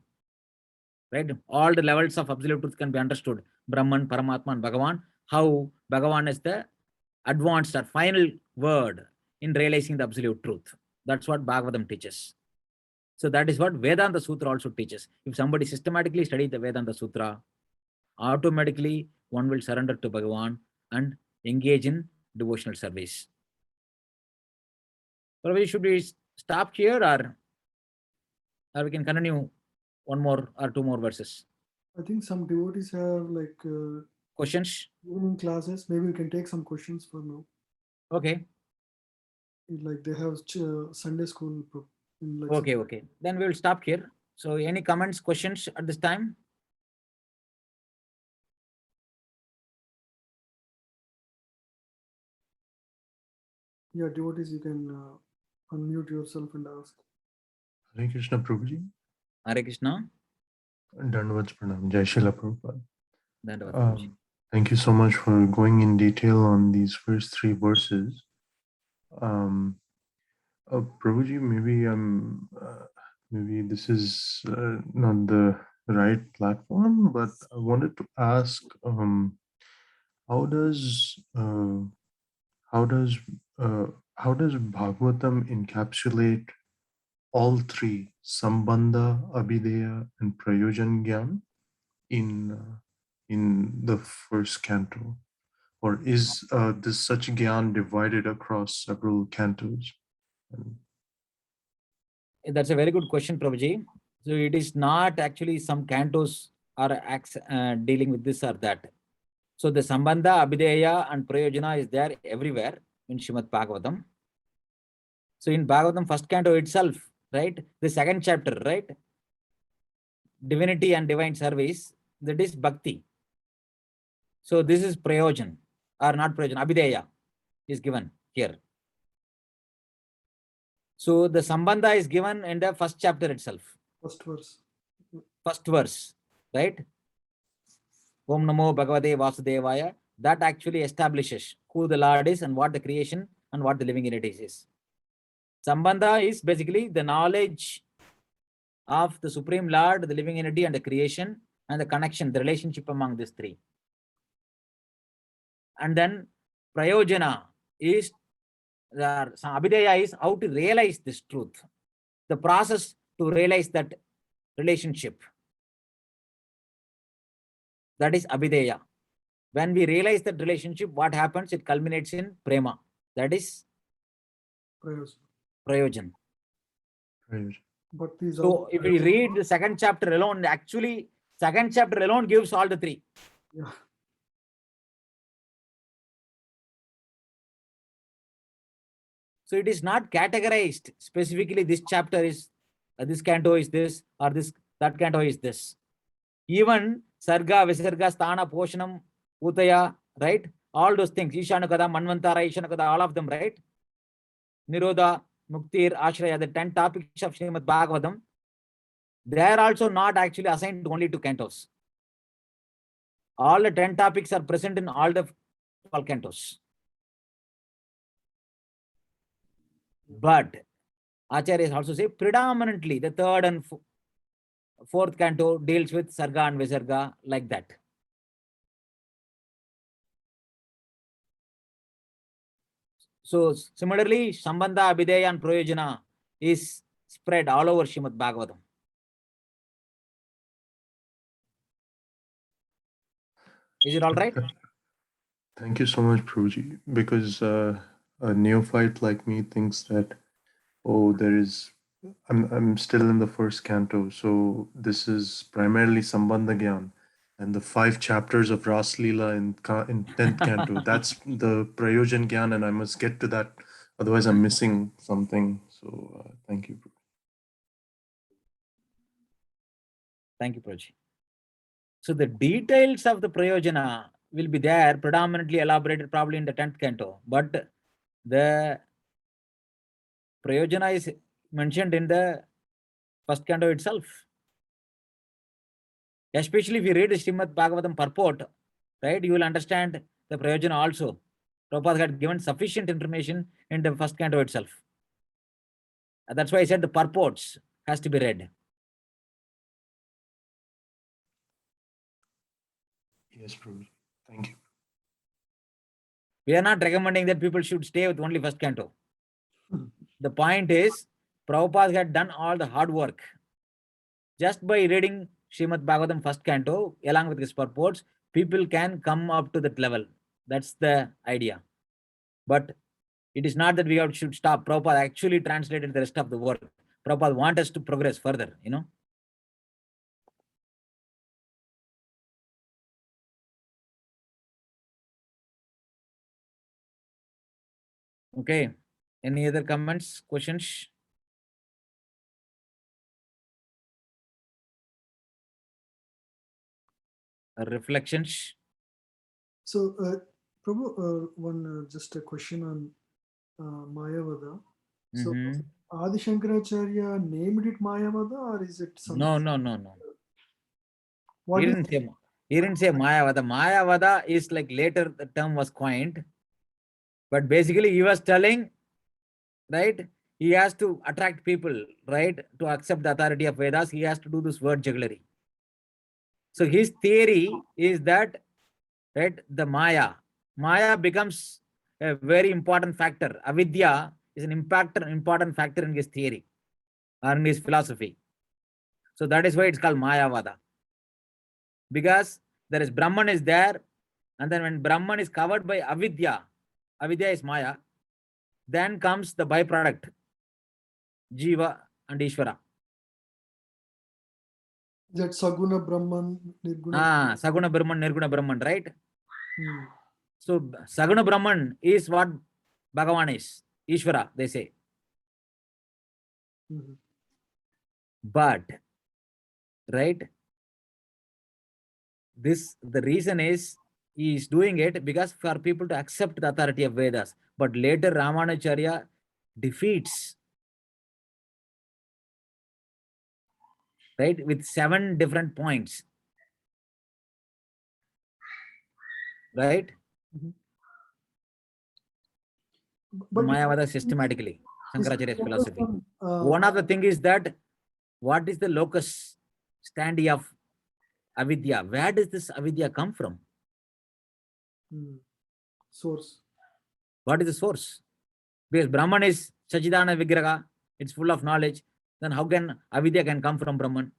S1: Right? All the levels of absolute truth can be understood. Brahman, Paramatma, and Bhagavan. How Bhagavan is the advanced or final word in realizing the absolute truth. That's what Bhagavatam teaches. So that is what Vedanta Sutra also teaches. If somebody systematically studies the Vedanta Sutra, automatically one will surrender to Bhagavan and engage in devotional service. So should we stop here, or we can continue one more or two more verses?
S2: I think some devotees have like
S1: Questions?
S2: evening classes. Maybe we can take some questions for now.
S1: Okay.
S2: Like they have Sunday school. In like
S1: Okay. Then we will stop here. So any comments, questions at this time?
S2: Yeah, devotees, you can unmute yourself and ask.
S6: Hare Krishna Prabhuji.
S1: Hare Krishna.
S6: Dandavats Pranam. Jai Srila Prabhupada.
S1: Dandavad Prabhuji.
S6: Thank you so much for going in detail on these first three verses. Prabhuji, maybe this is not the right platform, but I wanted to ask, how does Bhagavatam encapsulate all three, Sambandha, Abhideya, and Prayojan Gyan in the first canto? Or is this such Gyan divided across several cantos?
S1: That's a very good question, Prabhuji. So it is not actually some cantos are dealing with this or that. So the Sambandha, Abhideya, and Prayojana is there everywhere in Srimad Bhagavatam. So in Bhagavatam first canto itself, right, the second chapter, right, divinity and divine service, that is Bhakti. So this is Prayojan, or not Prayojan, Abhideya is given here. So the Sambandha is given in the first chapter itself. First verse, right? Om Namo Bhagavate Vasudevaya. That actually establishes who the Lord is and what the creation and what the living entity is. Sambandha is basically the knowledge of the Supreme Lord, the living entity, and the creation, and the connection, the relationship among these three. And then Prayojana is, Abhideya is how to realize this truth, the process to realize that relationship. That is Abhideya. When we realize that relationship, what happens? It culminates in Prema. That is Prayojan. So if we read the second chapter alone, actually second chapter alone gives all the three.
S2: Yeah.
S1: So it is not categorized specifically. This chapter is this canto is this, or that canto is this. Even Sarga, Visarga, Sthana, Poshanam, Utaya, right? All those things. Ishanakada, Manvantara, Ishanakada, all of them, right? Nirodha, Muktir, Ashraya, the 10 topics of Srimad Bhagavatam, they are also not actually assigned only to cantos. All the 10 topics are present in all the 12 cantos. But Acharyas also say predominantly the third and fourth canto deals with Sarga and Visarga, like that. So similarly, Sambandha, Abhideya, and Prayojana is spread all over Srimad Bhagavatam. Is it all right?
S6: Thank you so much, Prabhuji. Because a neophyte like me thinks that, oh, I'm still in the first canto, so this is primarily Sambandha Gyan. and the 5 chapters of Ras Leela in 10th canto. That's the Prayojan Gyan, and I must get to that. Otherwise, I'm missing something. So thank you.
S1: Thank you, Prabhuji. So the details of the Prayojana will be there, predominantly elaborated probably in the 10th canto. But the Prayojana is mentioned in the first canto itself. Especially if you read Srimad Bhagavatam purport, right, you will understand the Prayojana also. Prabhupada had given sufficient information in the first canto itself. That's why I said the purports has to be read.
S6: Yes, Prabhuji. Thank you.
S1: We are not recommending that people should stay with only first canto. The point is, Prabhupada had done all the hard work. Just by reading Srimad Bhagavatam first canto, along with his purports, people can come up to that level. That's the idea. But it is not that we should stop. Prabhupada actually translated the rest of the work. Prabhupada wants us to progress further, you know. Okay. Any other comments, questions? Reflections?
S2: So, Prabhu, just a question on Mayavada. So,
S1: Mhm.
S2: Adi Shankaracharya named it Mayavada, or is it something?
S1: No.
S2: What
S1: He
S2: is
S1: didn't say Mayavada. Mayavada is like later the term was coined. But basically he was telling, right, he has to attract people, right, to accept the authority of Vedas. He has to do this word jugglery. So his theory is that, right, the Maya becomes a very important factor. Avidya is an important factor in his theory or in his philosophy. So that is why it's called Mayavada. Because there is Brahman is there, and then when Brahman is covered by Avidya is Maya, then comes the byproduct, Jiva and Ishvara.
S2: that Saguna Brahman, Nirguna?
S1: Saguna Brahman, Nirguna Brahman, right?
S2: Hmm.
S1: So Saguna Brahman is what Bhagavan is, Ishvara, they say.
S2: Mhm.
S1: But, right, the reason is he is doing it because for people to accept the authority of Vedas. But later Ramanacharya defeats, right, with 7 different points, right?
S2: But
S1: Mayavada systematically,
S2: is
S1: Shankaracharya's
S2: focused
S1: philosophy.
S2: on,
S1: One of the thing is that what is the locus standi of avidya? Where does this avidya come from?
S2: Source.
S1: What is the source? Because Brahman is Sachidana Vigraha, it's full of knowledge. Then how can avidya can come from Brahman?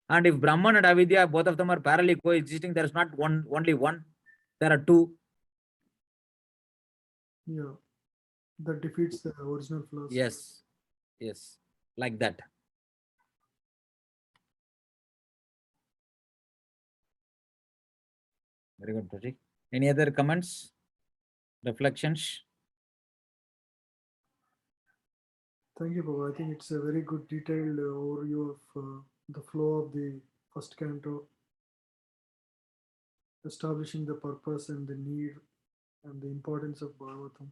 S1: And if Brahman and avidya, both of them are parallelly coexisting, there is not only one, there are 2.
S2: Yeah, that defeats the original philosophy.
S1: Yes, like that. Very good, Pratik. Any other comments, reflections?
S2: Thank you, Baba. I think it's a very good detailed overview of the flow of the first canto, establishing the purpose and the need and the importance of Bhagavatam.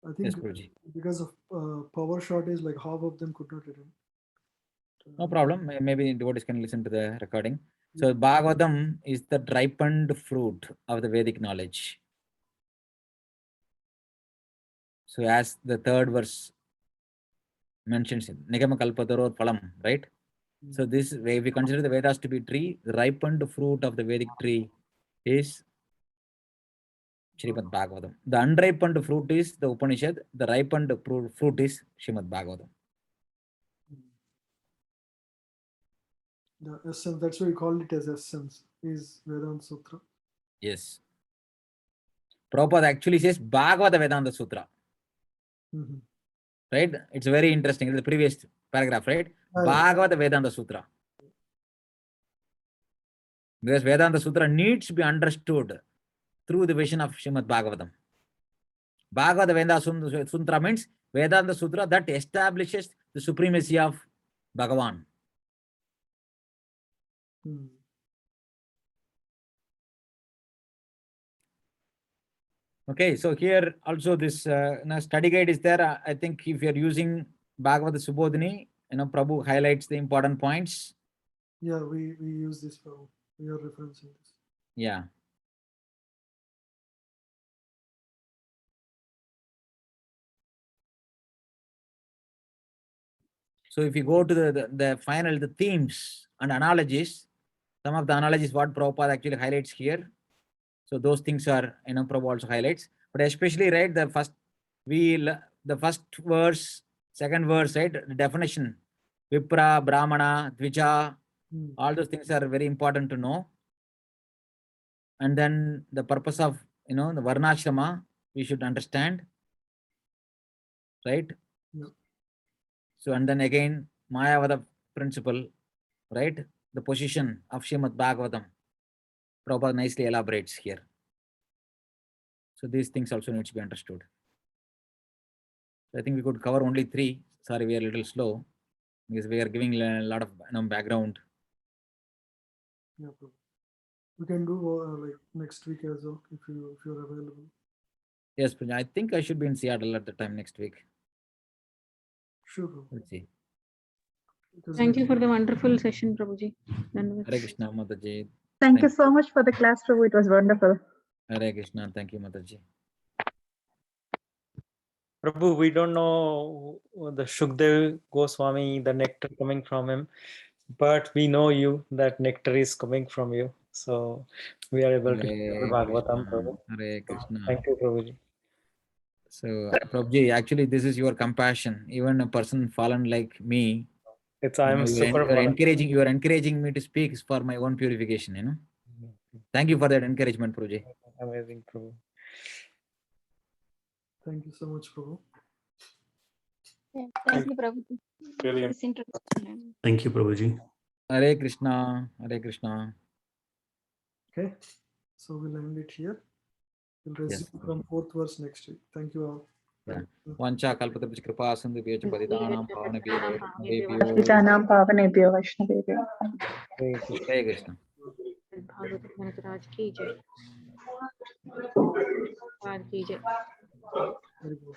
S2: I think
S1: Yes, Guruji.
S2: because of power shortage, like half of them could not attend.
S1: No problem. Maybe devotees can listen to the recording. So Bhagavatam is the ripened fruit of the Vedic knowledge. So as the 3rd verse mentions, Nigama Kalpataror Phalam, right? So this way we consider the Vedas to be tree. The ripened fruit of the Vedic tree is Srimad Bhagavatam. The unripened fruit is the Upanishad. The ripened fruit is Srimad Bhagavatam.
S2: The essence, that's why we call it as essence, is Vedanta Sutra.
S1: Yes. Prabhupada actually says Bhagavata Vedanta Sutra. Right? It's very interesting. In the previous paragraph, right?
S2: Right.
S1: Bhagavata Vedanta Sutra. Because Vedanta Sutra needs to be understood through the vision of Srimad Bhagavatam. Bhagavata Vedanta Sutra means Vedanta Sutra that establishes the supremacy of Bhagavan.
S2: Hmm.
S1: Okay, so here also this study guide is there. I think if you're using Bhagavata Subodhini, Prabhu highlights the important points.
S2: Yeah, we use this, Prabhu. We are referencing this.
S1: Yeah. So if you go to the final, the themes and analogies, some of the analogies what Prabhupada actually highlights here. So those things are, Prabhu also highlights, but especially, right, the first verse, second verse, right, the definition, Vipra, Brahmana, Dvija,
S2: Hmm.
S1: all those things are very important to know. And then the purpose of, the Varnashrama, we should understand, right?
S2: Yeah.
S1: So, and then again, Mayavada principle, right? The position of Srimad Bhagavatam, Prabhupada nicely elaborates here. So these things also need to be understood. I think we could cover only 3. Sorry, we are a little slow because we are giving a lot of background.
S2: Yeah, Prabhu. We can do like next week as well if you're available.
S1: Yes, Prajna, I think I should be in Seattle at the time next week.
S2: Sure, Prabhu.
S1: Let's see.
S2: Because
S4: Thank you
S2: next-
S4: for the wonderful session, Prabhuji. Dhanavad.
S1: Hare Krishna, Mataji.
S3: Thank you
S1: Thank
S3: so much for the class, Prabhu. It was wonderful.
S1: Hare Krishna. Thank you, Mataji.
S7: Prabhu, we don't know the Shukdev Goswami, the nectar coming from him, but we know you, that nectar is coming from you. So we are able to share the
S1: Hare
S7: Bhagavatam,
S1: Krishna.
S7: Prabhu.
S1: Hare Krishna.
S7: Thank you, Prabhuji.
S1: So, Prabhuji, actually, this is your compassion. Even a person fallen like me,
S7: I'm super volunteer.
S1: you are encouraging me to speak for my own purification. Thank you for that encouragement, Prabhuji.
S7: Amazing, Prabhu.
S2: Thank you so much, Prabhu.
S5: Yeah, thank you, Prabhu.
S7: Brilliant.
S5: This introduction.
S8: Thank you, Prabhuji.
S1: Hare Krishna. Hare Krishna.
S2: Okay, so we'll end it here. We'll
S1: Yes.
S2: resume from 4th verse next week. Thank you all.
S1: Yeah. Vancha kalpatarupich kripa sindhu vyach paditanam pavanabhyo
S3: Pitanam Pavanebhyo Vaishnavebhyo.
S1: Hare Krishna.
S4: Bhagavad Gita की जय। पार की जय।
S2: Very good.